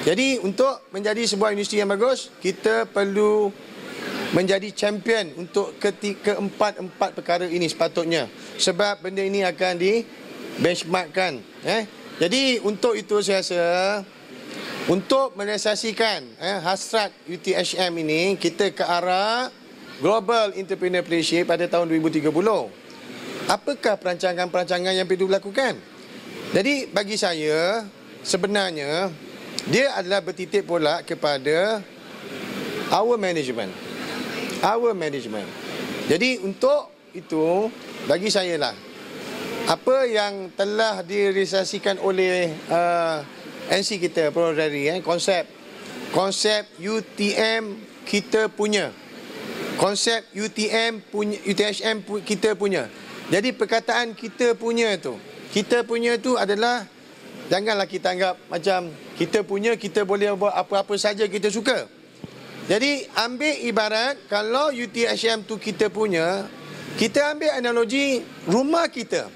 Jadi untuk menjadi sebuah universiti yang bagus, kita perlu menjadi champion untuk keempat-empat perkara ini sepatutnya. Sebab benda ini akan di benchmarkkan. Jadi untuk itu saya rasa untuk merealisasikan hasrat UTHM ini, kita ke arah Global Entrepreneurship pada tahun 2030. Apakah perancangan-perancangan yang perlu dilakukan? Jadi bagi saya, sebenarnya dia adalah bertitik pula kepada our management. Our management. Jadi untuk itu, bagi saya lah, apa yang telah direalisasikan oleh NC kita, Prof Zari, konsep UTM kita punya, konsep UTM punya, UTHM kita punya. Jadi perkataan kita punya tu adalah janganlah kita anggap macam kita punya, kita boleh buat apa-apa saja kita suka. Jadi ambil ibarat kalau UTHM tu kita punya, kita ambil analogi rumah kita.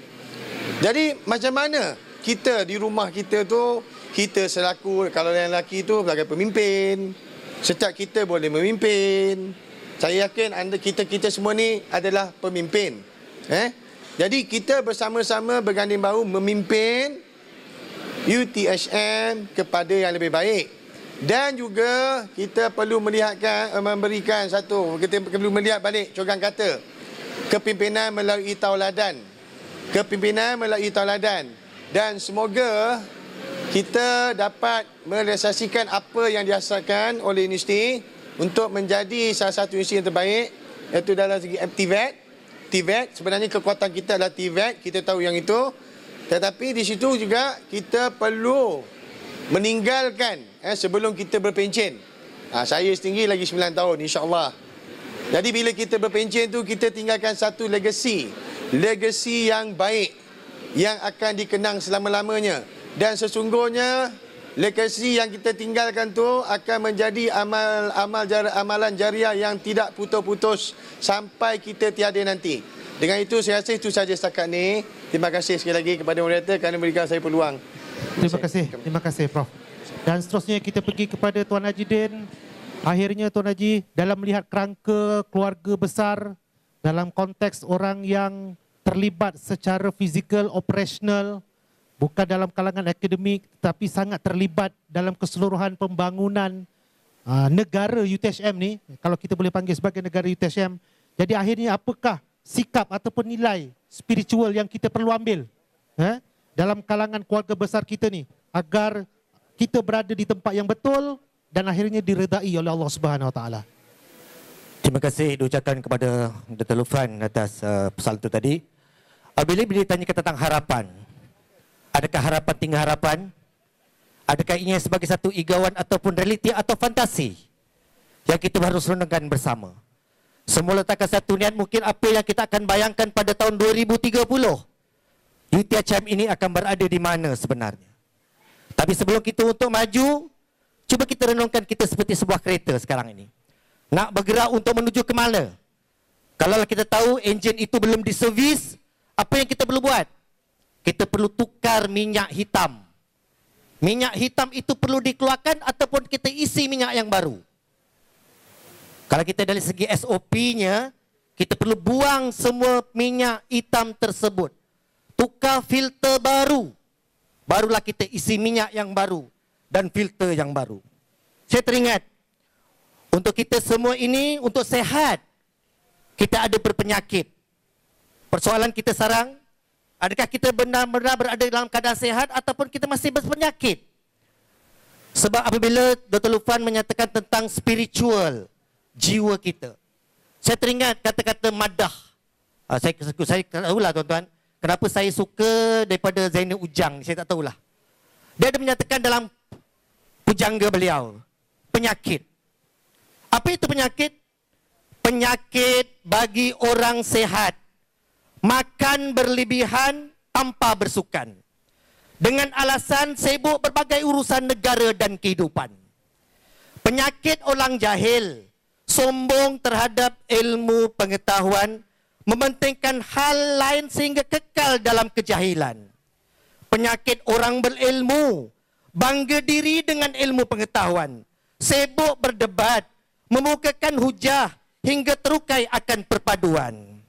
Jadi macam mana kita di rumah kita tu, kita selaku, kalau yang lelaki tu sebagai pemimpin, setiap kita boleh memimpin. Saya yakin kita semua ni adalah pemimpin. Jadi kita bersama-sama berganding bahu memimpin UTHM kepada yang lebih baik. Dan juga kita perlu memberikan satu, kita perlu melihat balik cogang kata kepimpinan melalui tauladan. Kepimpinan melalui tauladan. Dan semoga kita dapat merealisasikan apa yang dihasilkan oleh universiti untuk menjadi salah satu universiti yang terbaik, iaitu dalam segi TVET. Sebenarnya kekuatan kita adalah TVET, kita tahu yang itu. Tetapi di situ juga kita perlu meninggalkan sebelum kita berpencen. Saya setinggi lagi 9 tahun insya-Allah. Jadi bila kita berpencen tu, kita tinggalkan satu legasi yang baik yang akan dikenang selama-lamanya. Dan sesungguhnya legasi yang kita tinggalkan tu akan menjadi amalan jariah yang tidak putus-putus sampai kita tiada nanti. Dengan itu saya rasa itu saja setakat ni. Terima kasih sekali lagi kepada moderator kerana memberikan saya peluang. Terima kasih Prof. Dan seterusnya kita pergi kepada Tuan Haji Din. Akhirnya Tuan Haji, dalam melihat kerangka keluarga besar dalam konteks orang yang terlibat secara fizikal, operasional, bukan dalam kalangan akademik, tapi sangat terlibat dalam keseluruhan pembangunan negara UTHM ni, kalau kita boleh panggil sebagai negara UTHM. Jadi akhirnya apakah sikap ataupun nilai spiritual yang kita perlu ambil dalam kalangan keluarga besar kita ni, agar kita berada di tempat yang betul dan akhirnya diredai oleh Allah Subhanahu Wa Taala. Terima kasih diucapkan kepada Dr. Lufan atas pesan itu tadi. Bila ditanyakan tentang harapan, adakah harapan tinggal harapan? Adakah ini sebagai satu igawan ataupun realiti atau fantasi yang kita harus renungkan bersama? Semula takkan satu niat, mungkin apa yang kita akan bayangkan pada tahun 2030, UTHM ini akan berada di mana sebenarnya. Tapi sebelum kita untuk maju, cuba kita renungkan kita seperti sebuah kereta sekarang ini. Nak bergerak untuk menuju ke mana? Kalau kita tahu enjin itu belum diservis, apa yang kita perlu buat? Kita perlu tukar minyak hitam. Minyak hitam itu perlu dikeluarkan ataupun kita isi minyak yang baru. Kalau kita dari segi SOP-nya, kita perlu buang semua minyak hitam tersebut. Tukar filter baru. Barulah kita isi minyak yang baru dan filter yang baru. Saya teringat, untuk kita semua ini, untuk sehat, kita ada berpenyakit. Persoalan kita sekarang, adakah kita benar-benar berada dalam keadaan sehat ataupun kita masih berpenyakit? Sebab apabila Dr. Lufan menyatakan tentang spiritual, jiwa kita. Saya teringat kata-kata madah. Saya tak tahulah tuan-tuan, kenapa saya suka daripada Zainal Ujang, saya tak tahulah. Dia ada menyatakan dalam pujangga beliau, penyakit. Apa itu penyakit? Penyakit bagi orang sehat. Makan berlebihan tanpa bersukan. Dengan alasan sibuk berbagai urusan negara dan kehidupan. Penyakit orang jahil. Sombong terhadap ilmu pengetahuan. Mementingkan hal lain sehingga kekal dalam kejahilan. Penyakit orang berilmu. Bangga diri dengan ilmu pengetahuan. Sibuk berdebat. Memukakan hujah hingga terukai akan perpaduan.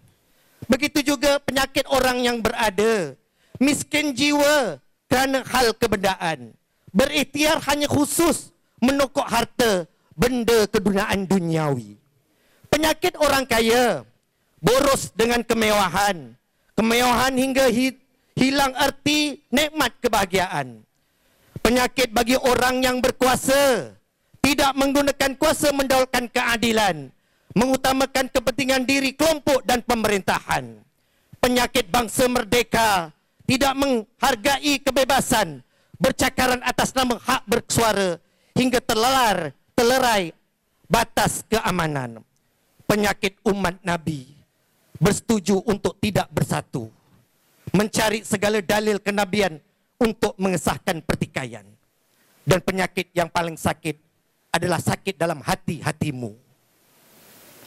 Begitu juga penyakit orang yang berada. Miskin jiwa kerana hal kebendaan. Berikhtiar hanya khusus menokok harta benda keduniaan duniawi. Penyakit orang kaya. Boros dengan kemewahan. Kemewahan hingga hilang arti nikmat kebahagiaan. Penyakit bagi orang yang berkuasa. Tidak menggunakan kuasa mendahulukan keadilan. Mengutamakan kepentingan diri kelompok dan pemerintahan. Penyakit bangsa merdeka. Tidak menghargai kebebasan. Bercakaran atas nama hak bersuara. Hingga terlerai batas keamanan. Penyakit umat Nabi. Bersetuju untuk tidak bersatu. Mencari segala dalil kenabian untuk mengesahkan pertikaian. Dan penyakit yang paling sakit adalah sakit dalam hati-hatimu.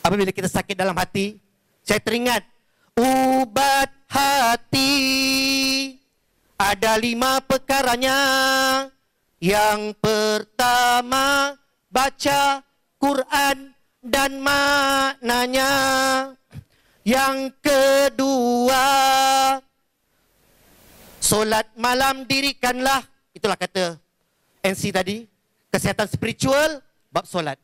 Apabila kita sakit dalam hati, saya teringat ubat hati ada 5 perkaranya. Yang pertama, baca Quran dan maknanya. Yang kedua, solat malam dirikanlah. Itulah kata NC tadi. Kesihatan spiritual, bab solat.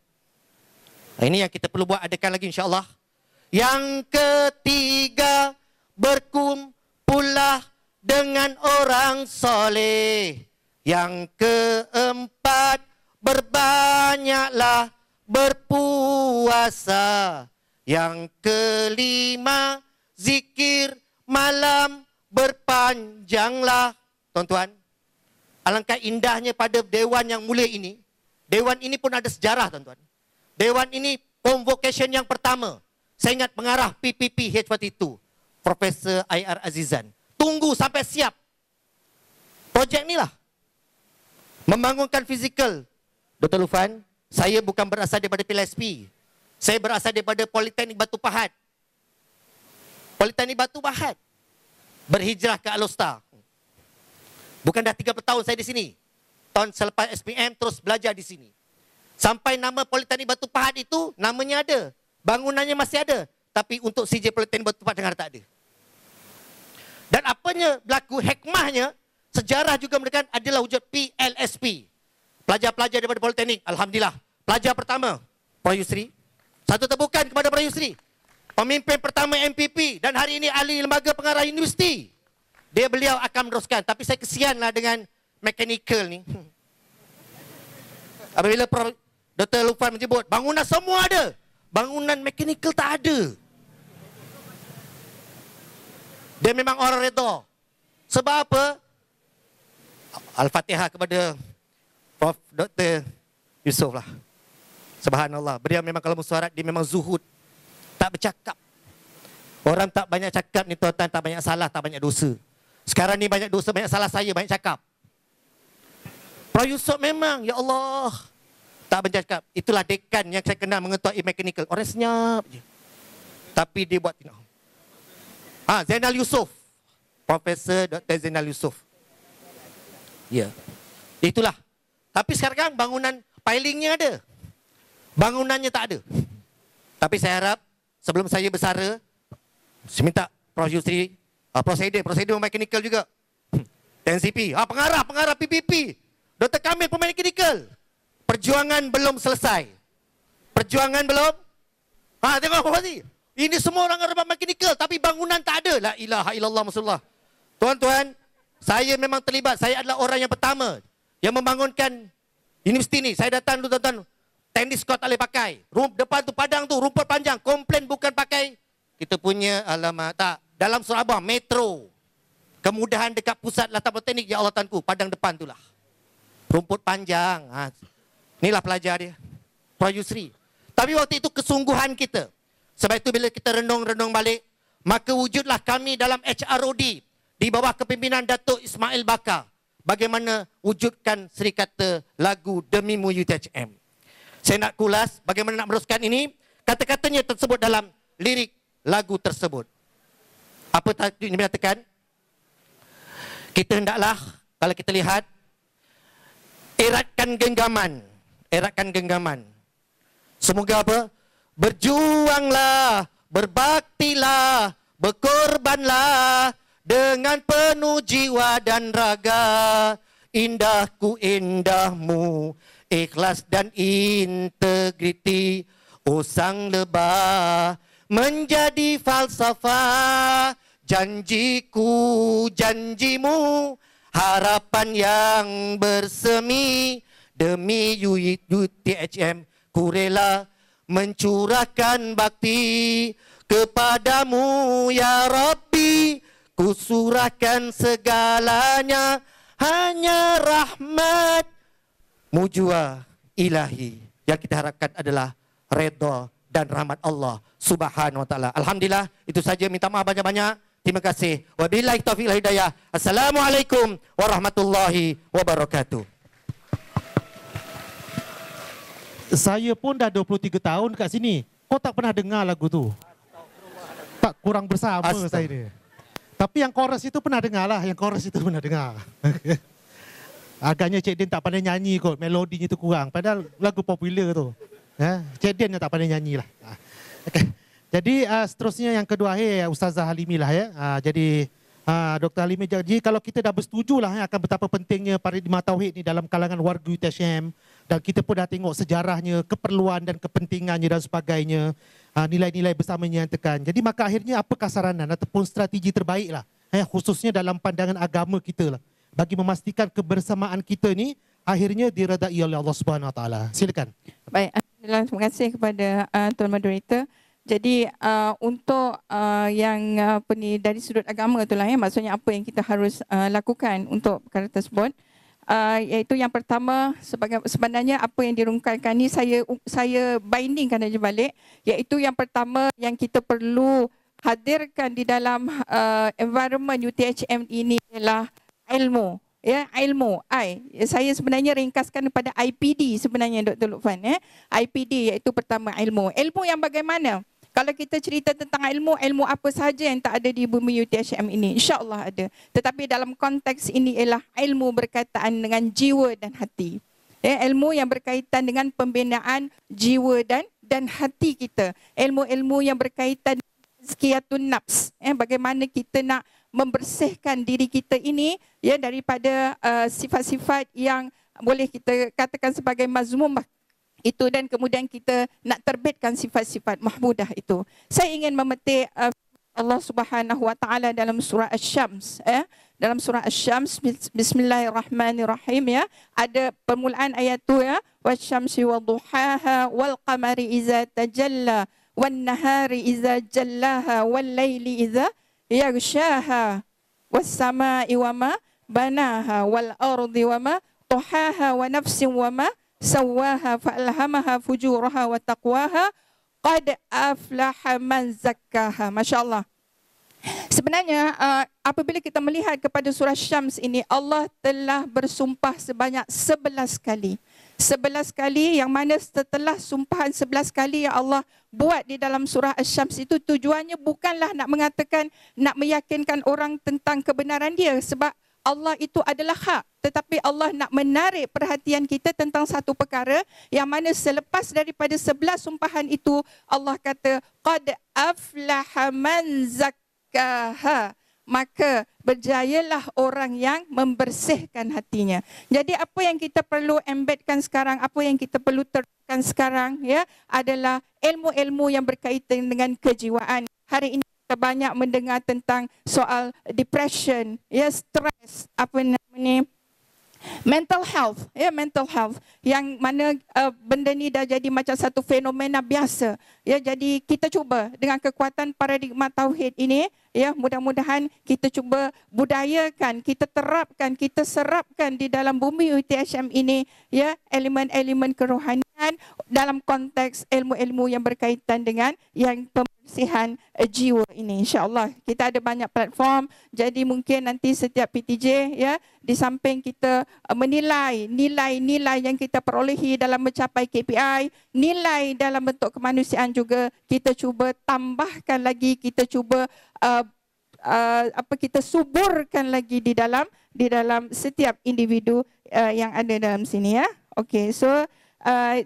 Ini yang kita perlu buat, adakan lagi insyaAllah. Yang ketiga, berkumpullah dengan orang soleh. Yang keempat, berbanyaklah berpuasa. Yang kelima, zikir malam berpanjanglah. Tuan-tuan, alangkah indahnya pada dewan yang mulia ini. Dewan ini pun ada sejarah, tuan-tuan. Dewan ini convocation yang pertama. Saya ingat pengarah PPP H42, Profesor I.R. Azizan. Tunggu sampai siap. Projek inilah. Membangunkan fizikal. Dr. Lufan, saya bukan berasal daripada PLSP. Saya berasal daripada Politeknik Batu Pahat. Politeknik Batu Pahat. Berhijrah ke Alostar. Bukan dah 30 tahun saya di sini. Tahun selepas SPM terus belajar di sini. Sampai nama Politeknik Batu Pahat itu namanya ada. Bangunannya masih ada. Tapi untuk CJ Politeknik Batu Pahat dengar tak ada. Dan apanya berlaku hikmahnya, sejarah juga menunjukkan adalah wujud PLSP. Pelajar-pelajar daripada Politeknik. Alhamdulillah. Pelajar pertama, Prof. Yusri. Satu tepukan kepada Prof. Yusri. Pemimpin pertama MPP dan hari ini ahli lembaga pengarah universiti. Beliau akan meneruskan. Tapi saya kesianlah dengan mechanical ni. Apabila Prof. Dr. Lufan menyebut, bangunan semua ada. Bangunan mechanical tak ada. Dia memang orang redha. Sebab apa? Al-Fatihah kepada Prof. Dr. Yusof lah. Subhanallah. Beliau memang kalau musyawarah dia memang zuhud. Tak bercakap. Orang tak banyak cakap ni tuan-tuan, tak banyak salah, tak banyak dosa. Sekarang ni banyak dosa, banyak salah saya, banyak cakap. Prof. Yusof memang, ya Allah, tak banyak cakap. Itulah dekan yang saya kenal mengetua mechanical. Orang senyap je. Tapi dia buat tengok. Zainal Yusof. Profesor Dr. Zainal Yusof. Ya. Itulah. Tapi sekarang bangunan pilingnya ada. Bangunannya tak ada. Tapi saya harap sebelum saya bersara, saya minta Prof. Yusri, prosedur mechanical juga. TNCP, pengarah PPP. Dr. Kamil mechanical. Perjuangan belum selesai. Perjuangan belum. Tengok apa sih? Ini semua orang Arab mechanical tapi bangunan tak ada. La ilaha illallah Rasulullah. Tuan-tuan, saya memang terlibat. Saya adalah orang yang pertama yang membangunkan universiti ni. Saya datang dulu tuan-tuan. Tenis court tak boleh pakai. Depan tu padang tu rumput panjang. Komplain bukan pakai. Kita punya alamat tak. Dalam Surabaya metro. Kemudahan dekat pusat latar teknik ya Allah Tuanku. Padang depan tu lah. Rumput panjang. Inilah pelajar dia. Prof. Yusri. Tapi waktu itu kesungguhan kita. Sebab itu bila kita renung-renung balik, maka wujudlah kami dalam HROD di bawah kepimpinan Datuk Ismail Bakar. Bagaimana wujudkan serikata lagu Demimu UTHM. Saya nak kulas bagaimana nak meneruskan ini. Kata-katanya tersebut dalam lirik lagu tersebut. Apa tajuk ini menyatakan? Kita hendaklah, kalau kita lihat, eratkan genggaman. Eratkan genggaman. Semoga apa? Berjuanglah, berbaktilah, berkorbanlah dengan penuh jiwa dan raga. Indahku indahmu, ikhlas dan integriti, usang lebah menjadi falsafah. Janjiku, janjimu, harapan yang bersemi. Demi UTHM, ku rela mencurahkan bakti kepadamu ya Rabbi. Ku surahkan segalanya, hanya rahmat-Mu jua ilahi. Yang kita harapkan adalah redha dan rahmat Allah Subhanahu wa taala. Alhamdulillah, itu saja, minta maaf banyak-banyak. Terima kasih. Wabillahi taufiq wal hidayah. Assalamualaikum warahmatullahi wabarakatuh. Saya pun dah 23 tahun kat sini. Kau tak pernah dengar lagu tu? Tak, kurang bersama saya ni. Tapi yang chorus itu pernah dengar lah. Yang chorus itu pernah dengar. Agaknya Cik Din tak pandai nyanyi kot. Melodinya tu kurang. Padahal lagu popular tu. Cik Din yang tak pandai nyanyi lah. Okay. Jadi seterusnya yang kedua Ustazah Halimi lah ya. Jadi Dr. Halimi, jadi kalau kita dah bersetuju lah akan betapa pentingnya paradigma tauhid ni dalam kalangan warga UTHM. Dan kita pun dah tengok sejarahnya, keperluan dan kepentingannya dan sebagainya. Nilai-nilai bersamanya yang tekan. Jadi maka akhirnya apakah saranan ataupun strategi terbaik lah. Khususnya dalam pandangan agama kita lah. Bagi memastikan kebersamaan kita ni akhirnya diredai oleh Allah Subhanahu Wa Taala. Silakan. Baik, alhamdulillah, terima kasih kepada Tuan Moderator. Jadi untuk yang dari sudut agama itulah maksudnya apa yang kita harus lakukan untuk perkara tersebut. Iaitu yang pertama, sebenarnya apa yang dirungkalkan ni saya bindingkan aja balik, iaitu yang pertama yang kita perlu hadirkan di dalam environment UTHM ini ialah ilmu. Ya, ilmu. Saya sebenarnya ringkaskan kepada IPD sebenarnya Dr. Lukfan. IPD iaitu pertama ilmu. Ilmu yang bagaimana? Kalau kita cerita tentang ilmu apa sahaja yang tak ada di bumi UTHM ini? InsyaAllah ada. Tetapi dalam konteks ini ialah ilmu berkaitan dengan jiwa dan hati. Ilmu yang berkaitan dengan pembinaan jiwa dan hati kita. Ilmu-ilmu yang berkaitan dengan tazkiyatun nafs. Bagaimana kita nak membersihkan diri kita ini daripada sifat-sifat yang boleh kita katakan sebagai mazmumah itu, dan kemudian kita nak terbitkan sifat-sifat mahmudah itu. Saya ingin memetik Allah Subhanahu Wa Taala dalam surah Asy-Syams. Dalam surah Asy-Syams, Bismillahirrahmanirrahim ada permulaan ayat tu wasyamsi wadduhaha wal qamari iza tajalla wan nahari iza jallaha wal laili iza yaghshaha was samai wama banaha wal ardi wama طحاها ونفس وما سواها فألهمها فجورها وتقواها قد أفلح من زكاها. Masya Allah. Sebenarnya apabila kita melihat kepada surah Syams ini, Allah telah bersumpah sebanyak 11 kali. 11 kali, yang mana setelah sumpahan 11 kali yang Allah buat di dalam surah Asy-Syams itu, tujuannya bukanlah nak mengatakan, nak meyakinkan orang tentang kebenaran dia, sebab Allah itu adalah hak. Tetapi Allah nak menarik perhatian kita tentang satu perkara yang mana selepas daripada 11 sumpahan itu, Allah kata qad aflaha man zakkaha, maka berjayalah orang yang membersihkan hatinya. Jadi apa yang kita perlu embedkan sekarang, apa yang kita perlu terapkan sekarang ya, adalah ilmu-ilmu yang berkaitan dengan kejiwaan. Hari ini kita banyak mendengar tentang soal depression, ya, stres, apa namanya, mental health, ya, mental health, yang mana benda ni dah jadi macam satu fenomena biasa. Ya, jadi kita cuba dengan kekuatan paradigma tauhid ini, ya, mudah-mudahan kita cuba budayakan, kita terapkan, kita serapkan di dalam bumi UTHM ini, ya, elemen-elemen kerohanian dalam konteks ilmu-ilmu yang berkaitan dengan yang pembersihan jiwa ini. InsyaAllah kita ada banyak platform, jadi mungkin nanti setiap PTJ, ya, di samping kita menilai nilai-nilai yang kita perolehi dalam mencapai KPI, nilai dalam bentuk kemanusiaan juga kita cuba tambahkan lagi, kita cuba kita suburkan lagi di dalam setiap individu yang ada dalam sini, ya. Okey, so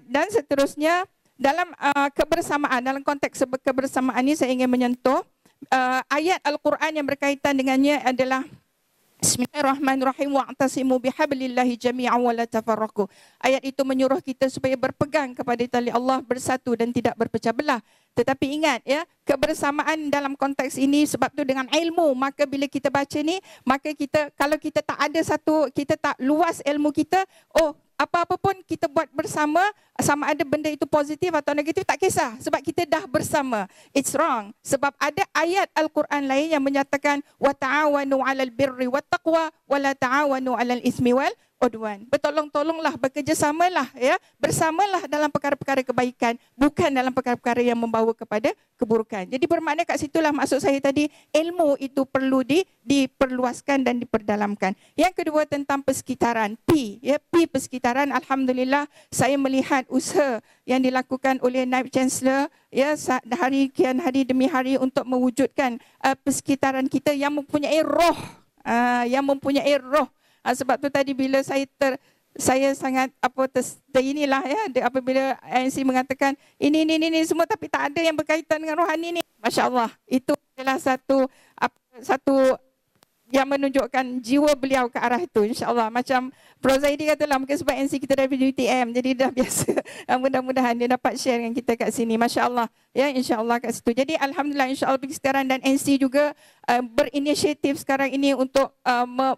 dan seterusnya dalam kebersamaan, dalam konteks kebersamaan ini saya ingin menyentuh ayat Al-Quran yang berkaitan dengannya adalah Bismillahirrahmanirrahim, wa'tasimu bihablillahi jami'an wa la tafarraqu. Ayat itu menyuruh kita supaya berpegang kepada tali Allah, bersatu dan tidak berpecah belah. Tetapi ingat, ya, kebersamaan dalam konteks ini, sebab tu dengan ilmu, maka bila kita baca ni, maka kita, kalau kita tak ada satu, kita tak luas ilmu kita, apa-apa pun kita buat bersama, sama ada benda itu positif atau negatif, tak kisah, sebab kita dah bersama. It's wrong. Sebab ada ayat Al-Quran lain yang menyatakan wa ta'awanu 'alal birri wat taqwa wa la ta'awanu 'alal ismi wal udwan. Bertolong-tolonglah, bekerjasamalah, ya, bersamalah dalam perkara-perkara kebaikan, bukan dalam perkara-perkara yang membawa kepada keburukan. Jadi bermakna kat situlah maksud saya tadi, ilmu itu perlu diperluaskan dan diperdalamkan. Yang kedua tentang persekitaran, P, ya, P persekitaran. Alhamdulillah saya melihat usaha yang dilakukan oleh Naib Chancellor, ya, hari kian hari demi hari untuk mewujudkan persekitaran kita yang mempunyai roh, sebab tu tadi bila saya sangat inilah, ya, apabila ANC mengatakan ini semua tapi tak ada yang berkaitan dengan rohani ni. Masya-Allah, itu adalah satu yang menunjukkan jiwa beliau ke arah itu, insya-Allah. Macam Prof Zaidi katalah, mungkin sebab NC kita dari UTM, jadi dah biasa. Mudah-mudahan dia dapat share dengan kita kat sini, masya-Allah, ya, insya-Allah kat situ. Jadi alhamdulillah, insya-Allah sekarang, dan NC juga berinisiatif sekarang ini untuk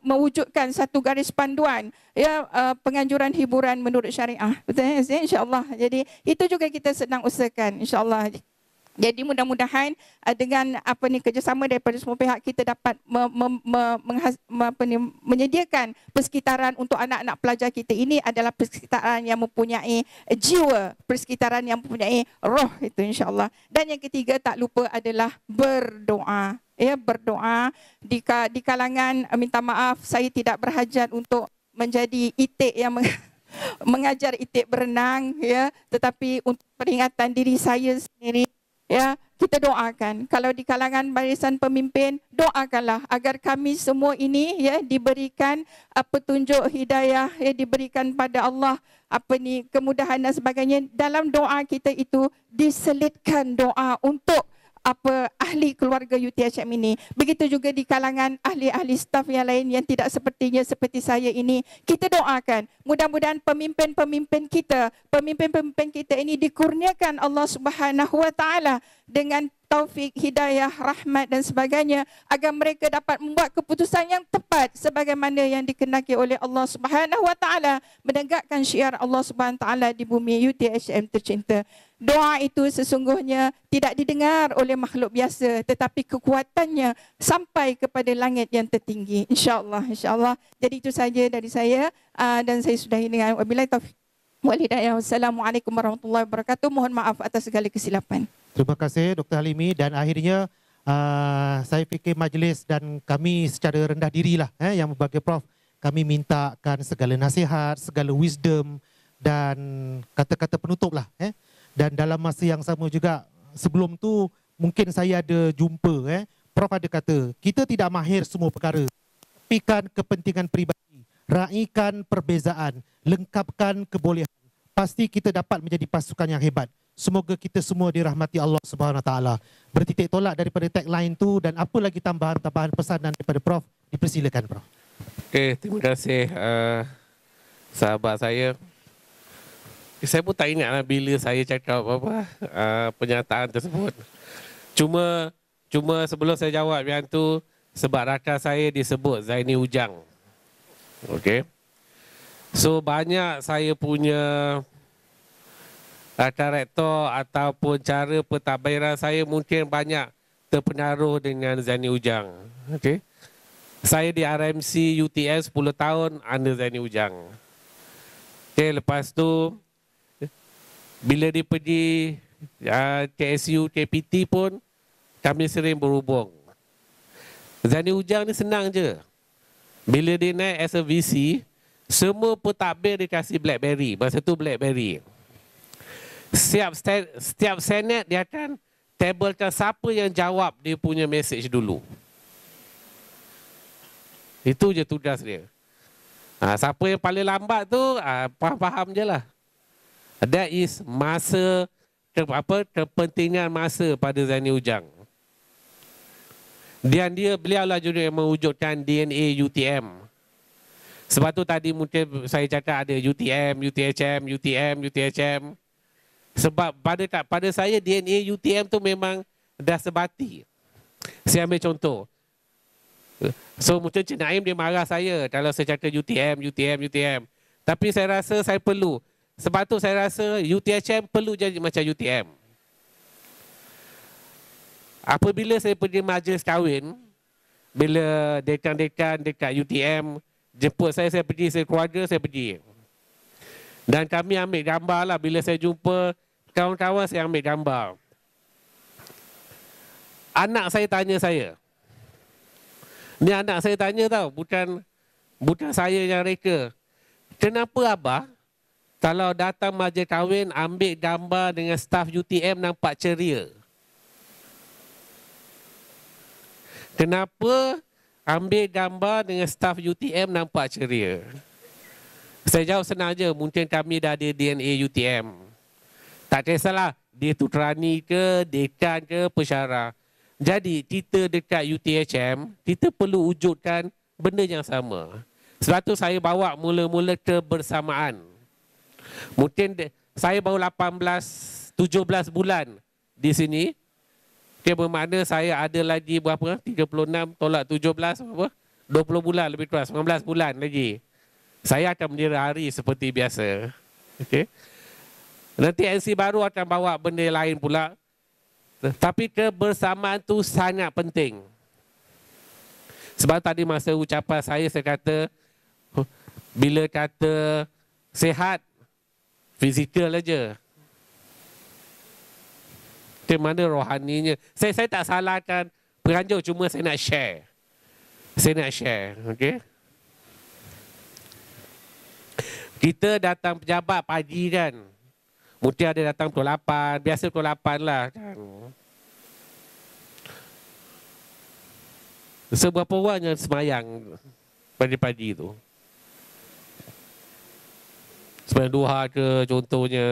mewujudkan satu garis panduan, ya, penganjuran hiburan menurut syariah. Betul, ya, insya-Allah. Jadi itu juga kita sedang usahakan, insya-Allah. Jadi mudah-mudahan dengan kerjasama daripada semua pihak, kita dapat menyediakan persekitaran untuk anak-anak pelajar kita ini adalah persekitaran yang mempunyai jiwa, persekitaran yang mempunyai roh, itu insya-Allah. Dan yang ketiga tak lupa adalah berdoa. Ya, berdoa di kalangan, minta maaf saya tidak berhajat untuk menjadi itik yang mengajar itik berenang, ya, tetapi untuk peringatan diri saya sendiri, ya, kita doakan. Kalau di kalangan barisan pemimpin, doakanlah agar kami semua ini, ya, diberikan petunjuk hidayah, ya, diberikan pada Allah kemudahan dan sebagainya. Dalam doa kita itu diselitkan doa untuk ahli keluarga UTHM ini. Begitu juga di kalangan ahli-ahli staf yang lain yang tidak seperti saya ini. Kita doakan, mudah-mudahan pemimpin-pemimpin kita ini dikurniakan Allah Subhanahu Wa Taala dengan taufik, hidayah, rahmat dan sebagainya agar mereka dapat membuat keputusan yang tepat sebagaimana yang dikehendaki oleh Allah Subhanahu Wa Taala, menegakkan syiar Allah Subhanahu Wa Taala di bumi UTHM tercinta. Doa itu sesungguhnya tidak didengar oleh makhluk biasa, tetapi kekuatannya sampai kepada langit yang tertinggi. InsyaAllah, insyaAllah. Jadi itu saja dari saya dan saya sudahi dengan wabillahi taufiq wal hidayah. Wassalamualaikum warahmatullahi wabarakatuh. Mohon maaf atas segala kesilapan. Terima kasih Dr. Halimi, dan akhirnya saya fikir majlis dan kami secara rendah dirilah yang sebagai Prof, kami mintakan segala nasihat, segala wisdom dan kata-kata penutup lah. Dan dalam masa yang sama juga, sebelum tu mungkin saya ada jumpa, Prof ada kata, kita tidak mahir semua perkara, tapikan kepentingan peribadi, raikan perbezaan, lengkapkan kebolehan, pasti kita dapat menjadi pasukan yang hebat. Semoga kita semua dirahmati Allah Subhanahu Wa Taala. Bertitik tolak daripada tagline tu, dan apa lagi tambahan-tambahan pesanan daripada Prof, dipersilakan Prof. Okey, terima kasih sahabat saya. Saya pun tak ingatlah bila saya cakap apa pernyataan tersebut. Cuma sebelum saya jawab yang tu, sebab rakan saya disebut Zaini Ujang. Okey. So banyak saya punya karakter ataupun cara pentadbiran saya mungkin banyak terpengaruh dengan Zaini Ujang. Okey. Saya di RMC UTS 10 tahun under Zaini Ujang. Okey, lepas tu bila dia pergi TSU, KPT pun kami sering berhubung. Zaini Ujang ni senang je. Bila dia naik as a VC, semua pentadbir dia kasih BlackBerry. Masa tu BlackBerry. Setiap senat dia akan tabelkan siapa yang jawab dia punya message dulu. Itu je tugas dia. Siapa yang paling lambat tu, faham je lah. That is masa, kepentingan masa pada Zaini Ujang. Dan beliau lah juga yang mewujudkan DNA UTM. Sebab tu tadi mungkin saya cakap ada UTM, UTHM, UTM, UTHM. Sebab pada saya DNA UTM tu memang dah sebati. Saya ambil contoh. So mungkin Cik Naim dia marah saya kalau saya cakap UTM, UTM, UTM. Tapi saya rasa saya perlu. Sebab tu saya rasa UTHM perlu jadi macam UTM. Apabila saya pergi majlis kahwin, bila dekan-dekan dekat UTM jemput saya pergi, saya keluarga, saya pergi. Dan kami ambil gambar lah. Bila saya jumpa kawan-kawan, saya ambil gambar. Anak saya tanya saya. Ni anak saya tanya tau, bukan saya yang reka. Kenapa Abah kalau datang majlis kahwin ambil gambar dengan staf UTM nampak ceria? Kenapa ambil gambar dengan staf UTM nampak ceria? Saya jawab senang je, mungkin kami dah ada DNA UTM. Tak kisahlah, dia tuterani ke, dekan ke, pensyarah. Jadi kita dekat UTHM, kita perlu wujudkan benda yang sama. Sebab tu saya bawa mula-mula kebersamaan. Mungkin saya baru 17 bulan di sini. Dia bermakna saya ada lagi berapa? 36 tolak 17 berapa? 20 bulan lebih kurang, 19 bulan lagi. Saya akan mengira hari seperti biasa. Okey. Nanti NC baru akan bawa benda lain pula. Tapi kebersamaan tu sangat penting. Sebab tadi masa ucapan saya kata, bila kata sihat, fizikal aja. Di mana rohaninya. Saya tak salahkan penganjur, cuma saya nak share. Saya nak share, okey? Kita datang pejabat pagi kan. Mungkin ada datang pukul 8. Biasa pukul 8 lah kan. Seberapa orang yang semayang pagi-pagi tu? Semayang duha ke contohnya.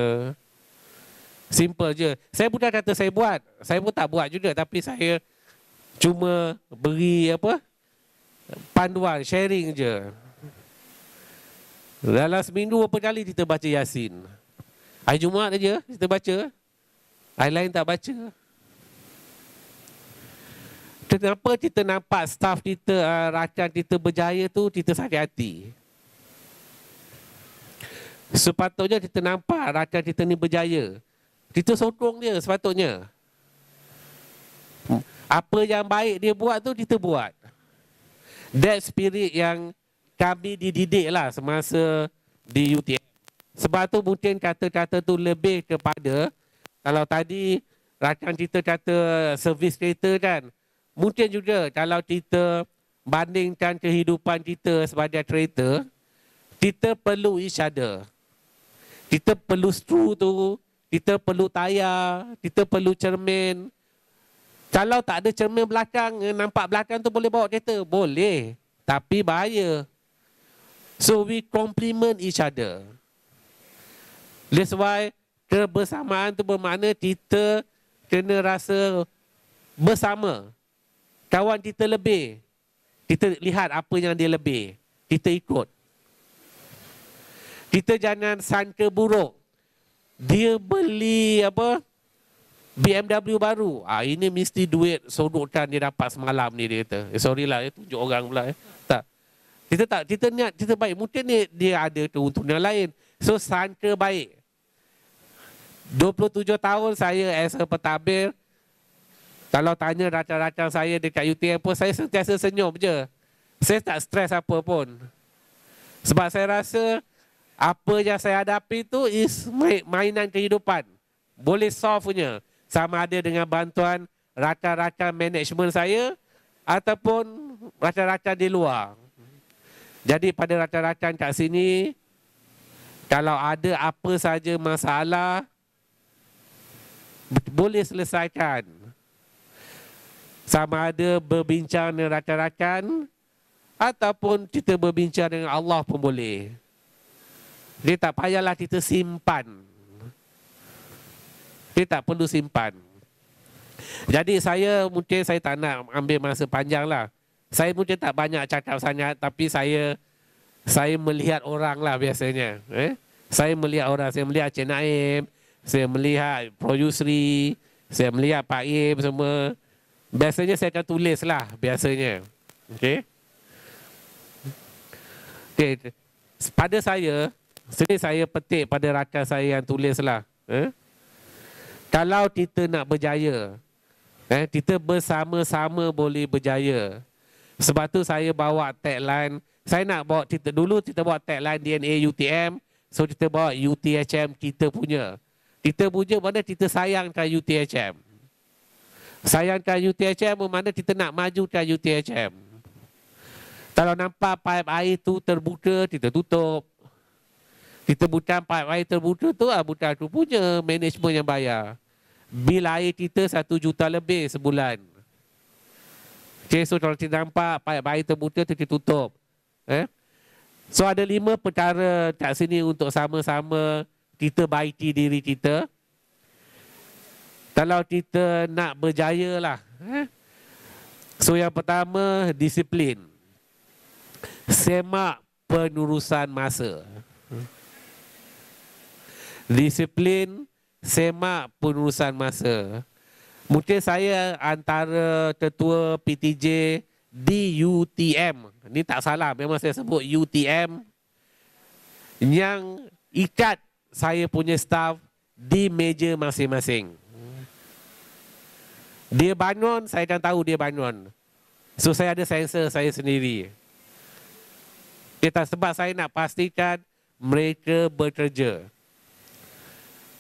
Simple je. Saya bukan kata saya buat. Saya pun tak buat juga. Tapi saya cuma beri panduan, sharing je. Dalam seminggu berapa kali kita baca Yasin? Hari Jumaat aja kita baca. Hari lain tak baca. Kenapa kita nampak staff kita, rakan kita berjaya tu, kita sakit hati. Sepatutnya kita nampak rakan kita ni berjaya, kita sokong dia sepatutnya. Apa yang baik dia buat tu, kita buat. That spirit yang kami dididik lah semasa di UTM. Sebab tu mungkin kata-kata tu lebih kepada, kalau tadi rakan kita kata service kereta kan, mungkin juga kalau kita bandingkan kehidupan kita sebagai kereta, kita perlu each other. Kita perlu skru tu, kita perlu tayar, kita perlu cermin. Kalau tak ada cermin belakang, nampak belakang tu boleh bawa kereta? Boleh. Tapi bahaya. So we complement each other. That's why kebersamaan tu bermakna kita kena rasa bersama. Kawan kita lebih, kita lihat apa yang dia lebih, kita ikut. Kita jangan sangka buruk. Dia beli apa? BMW baru. Ini mesti duit sodokan dia dapat semalam ni, dia kata. Sorry lah, tunjuk orang pula. Tak. Kita niat, kita baik. Mungkin dia ada keuntungan lain. So, sangka baik. 27 tahun saya as a pentadbir, kalau tanya rakan-rakan saya dekat UTM pun, saya sentiasa senyum je. Saya tak stres apa pun. Sebab saya rasa, apa yang saya hadapi tu is mainan kehidupan. Boleh solve punya. Sama ada dengan bantuan rakan-rakan management saya ataupun rakan-rakan di luar. Jadi pada rakan-rakan kat sini, kalau ada apa saja masalah, boleh selesaikan. Sama ada berbincang dengan rakan-rakan ataupun kita berbincang dengan Allah pun boleh. Dia tak payahlah kita simpan. Dia tak perlu simpan. Jadi mungkin saya tak nak ambil masa panjang lah. Saya mungkin tak banyak cakap sangat, tapi saya melihat orang lah biasanya. Saya melihat orang, saya melihat Cik Naim, saya melihat Pro Yusri, saya melihat Pak Im semua. Biasanya saya akan tulis lah, biasanya. Okay. Pada saya petik pada rakan saya yang tulis lah. Kalau kita nak berjaya, kita bersama-sama boleh berjaya. Sebab tu saya bawa tagline. Saya nak bawa dulu kita bawa tagline DNA UTM. So kita bawa UTHM kita punya. Kita punya mana kita sayangkan UTHM. Sayangkan UTHM mana kita nak majukan UTHM. Kalau nampak pipe air tu terbuka, kita tutup. Kita bukan pipe air terbuka tu, bukan aku punya, management yang bayar. Bil air kita 1 juta lebih sebulan. Okay, so kalau kita nampak pipe air terbuka tu, kita tutup. So ada 5 perkara kat sini untuk sama-sama kita baiki diri kita. Kalau kita nak berjaya lah. So yang pertama, disiplin. Semak penurusan masa. Disiplin, semak penurusan masa. Mungkin saya antara ketua PTJ di UTM. Ini tak salah, memang saya sebut UTM. Yang ikat saya punya staff di meja masing-masing. Dia bangun, saya akan tahu dia bangun. So saya ada sensor saya sendiri. Sebab saya nak pastikan mereka bekerja.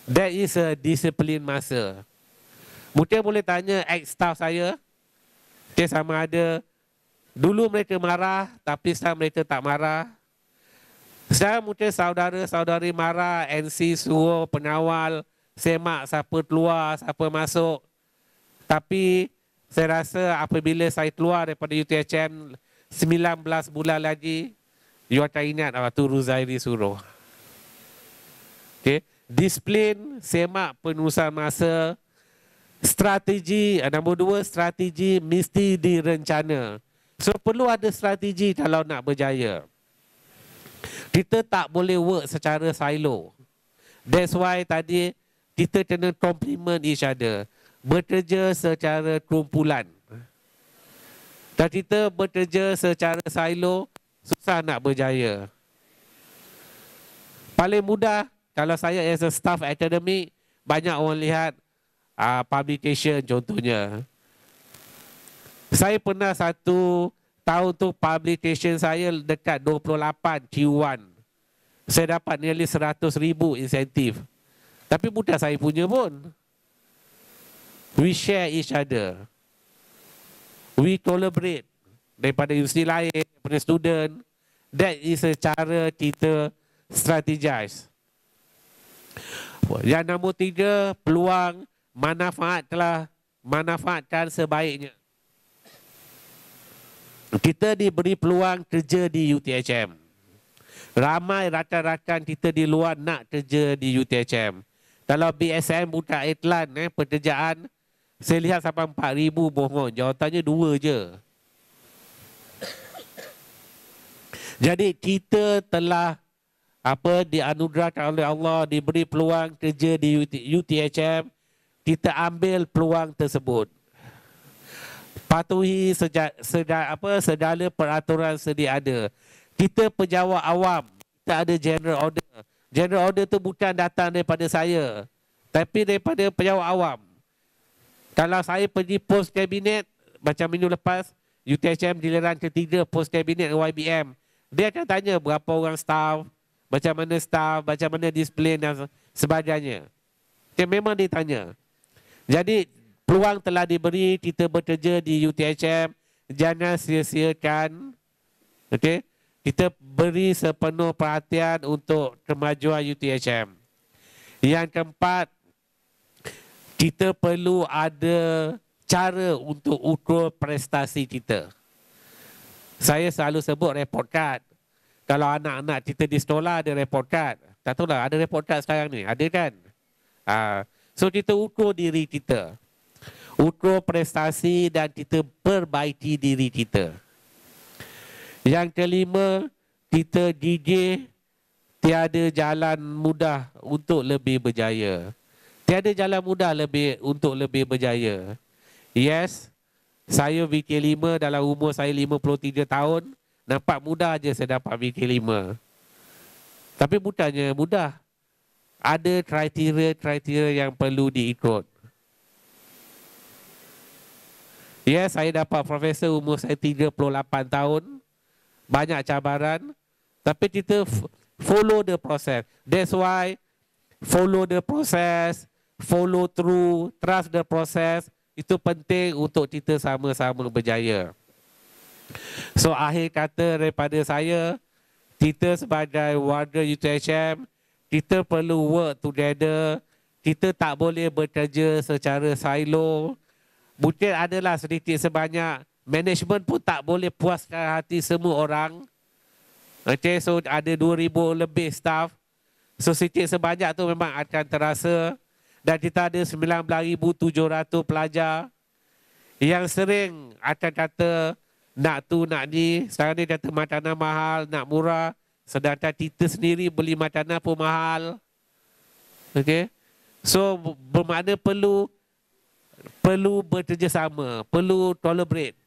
That is a disiplin masa. Mungkin boleh tanya ex-staff saya. Okay, sama ada dulu mereka marah, tapi sekarang mereka tak marah. Sekarang mungkin saudara-saudari marah, NC suruh pengawal semak siapa keluar, siapa masuk. Tapi saya rasa apabila saya keluar daripada UTHM 19 bulan lagi, you akan ingat waktu Ruzairi suruh. Okay. Disiplin, semak penurusan masa. Strategi, nombor 2, strategi mesti direncana. So perlu ada strategi kalau nak berjaya. Kita tak boleh work secara silo. That's why tadi kita kena complement each other. Bekerja secara kumpulan. Dan kita bekerja secara silo, susah nak berjaya. Paling mudah, kalau saya as a staff academic, banyak orang lihat publication contohnya. Saya pernah satu tahun tu publication saya dekat 28 Q1. Saya dapat nearly 100,000 insentif. Tapi mudah saya punya pun. We share each other. We collaborate daripada universiti lain, daripada student. That is a cara kita strategize. Yang nombor 3, peluang manfaatkan sebaiknya. Kita diberi peluang kerja di UTHM. Ramai rakan-rakan kita di luar nak kerja di UTHM. Kalau BSM buka iklan pekerjaan, saya lihat sampai 4,000 mohon. Jawatannya 2 je. Jadi kita telah dianugerahkan oleh Allah, diberi peluang kerja di UTHM. Kita ambil peluang tersebut. Patuhi segala peraturan sedia ada. Kita pejabat awam, kita ada general order. General order tu bukan datang daripada saya, tapi daripada pejabat awam. Kalau saya pergi pos kabinet, macam minggu lepas, UTHM giliran ketiga pos kabinet YBM, dia akan tanya berapa orang staff, macam mana disiplin dan sebagainya. Dia memang ditanya. Jadi peluang telah diberi, kita bekerja di UTHM, jangan sia-siakan. Okey, kita beri sepenuh perhatian untuk kemajuan UTHM. Yang keempat, kita perlu ada cara untuk ukur prestasi kita. Saya selalu sebut report card. Kalau anak-anak kita di sekolah ada report card. Tak tahu lah, ada report card sekarang ni. Ada kan? So kita ukur diri kita. Ukur prestasi dan kita perbaiki diri kita. Yang kelima, kita gigih. Tiada jalan mudah untuk lebih berjaya. Tiada jalan mudah untuk lebih berjaya. Yes, saya VK5 dalam umur saya 53 tahun. Nampak mudah aja saya dapat VK5. Tapi bukannya mudah. Ada kriteria yang perlu diikut. Yes, saya dapat profesor umur saya 38 tahun. Banyak cabaran. Tapi kita follow the process. That's why follow the process. Follow through, trust the process, itu penting untuk kita sama-sama berjaya. So akhir kata daripada saya, kita sebagai warga UTHM, kita perlu work together. Kita tak boleh bekerja secara silo. Mungkin adalah sedikit sebanyak, management pun tak boleh puaskan hati semua orang. Okay, so ada 2,000 lebih staff. So sedikit sebanyak tu memang akan terasa. Dan kita ada 19,700 pelajar yang sering akan kata nak tu, nak ni. Sekarang ni kata makanan mahal, nak murah. Sedangkan kita sendiri beli makanan pun mahal. Okay. So bermakna perlu bekerjasama, perlu collaborate.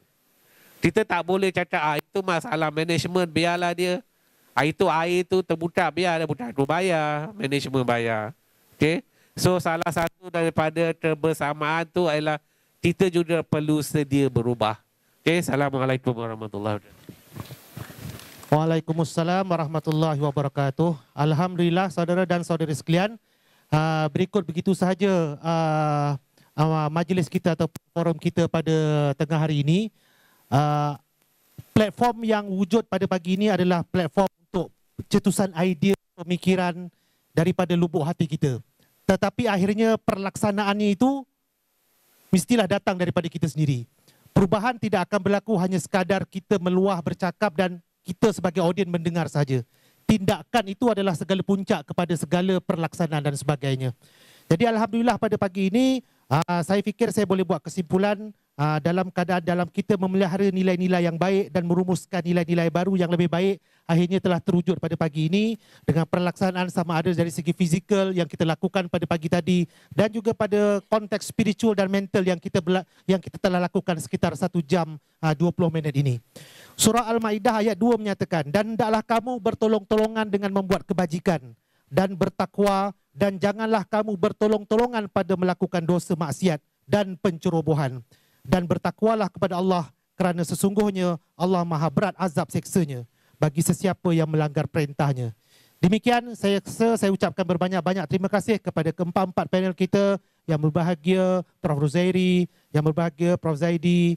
Kita tak boleh cakap itu masalah management, biarlah dia. Itu air tu terbuka, biar dia bukan aku bayar, management bayar. Okay. So salah satu daripada kebersamaan tu adalah kita juga perlu sedia berubah. Okay, Assalamualaikum warahmatullahi wabarakatuh. Waalaikumsalam warahmatullahi wabarakatuh. Alhamdulillah saudara dan saudari sekalian, berikut begitu sahaja majlis kita atau forum kita pada tengah hari ini. Platform yang wujud pada pagi ini adalah platform untuk cetusan idea, pemikiran daripada lubuk hati kita. Tetapi akhirnya perlaksanaannya itu mestilah datang daripada kita sendiri. Perubahan tidak akan berlaku hanya sekadar kita meluah bercakap dan kita sebagai audien mendengar saja. Tindakan itu adalah segala puncak kepada segala perlaksanaan dan sebagainya. Jadi alhamdulillah pada pagi ini Saya fikir saya boleh buat kesimpulan dalam keadaan dalam kita memelihara nilai-nilai yang baik dan merumuskan nilai-nilai baru yang lebih baik akhirnya telah terwujud pada pagi ini dengan pelaksanaan sama ada dari segi fizikal yang kita lakukan pada pagi tadi dan juga pada konteks spiritual dan mental yang kita telah lakukan sekitar 1 jam 20 minit ini. Surah Al-Maidah ayat 2 menyatakan, dan hendaklah kamu bertolong-tolongan dengan membuat kebajikan dan bertakwa, dan janganlah kamu bertolong-tolongan pada melakukan dosa maksiat dan pencerobohan. Dan bertakwalah kepada Allah kerana sesungguhnya Allah maha berat azab seksanya bagi sesiapa yang melanggar perintahnya. Demikian saya ucapkan berbanyak-banyak terima kasih kepada keempat-empat panel kita yang berbahagia, Prof. Ruzairi, yang berbahagia Prof. Zaidi,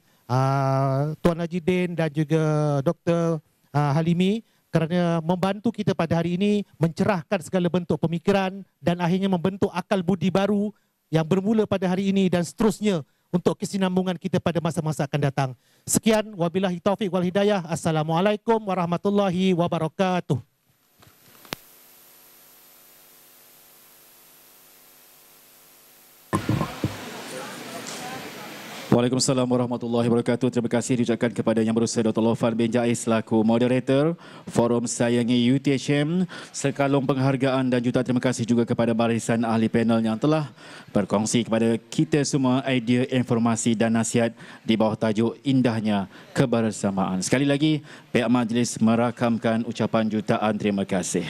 Tuan Najidin dan juga Dr. Halimi kerana membantu kita pada hari ini mencerahkan segala bentuk pemikiran dan akhirnya membentuk akal budi baru yang bermula pada hari ini dan seterusnya untuk kesinambungan kita pada masa-masa akan datang. Sekian, wabillahi taufiq wal hidayah. Assalamualaikum warahmatullahi wabarakatuh. Waalaikumsalam warahmatullahi wabarakatuh. Terima kasih diucapkan kepada Yang Berusaha Dr. Lufan bin Jaiz selaku moderator Forum Sayangi UTHM. Sekalung penghargaan dan juta terima kasih juga kepada barisan ahli panel yang telah berkongsi kepada kita semua idea, informasi dan nasihat di bawah tajuk Indahnya Kebersamaan. Sekali lagi, pihak majlis merakamkan ucapan jutaan terima kasih.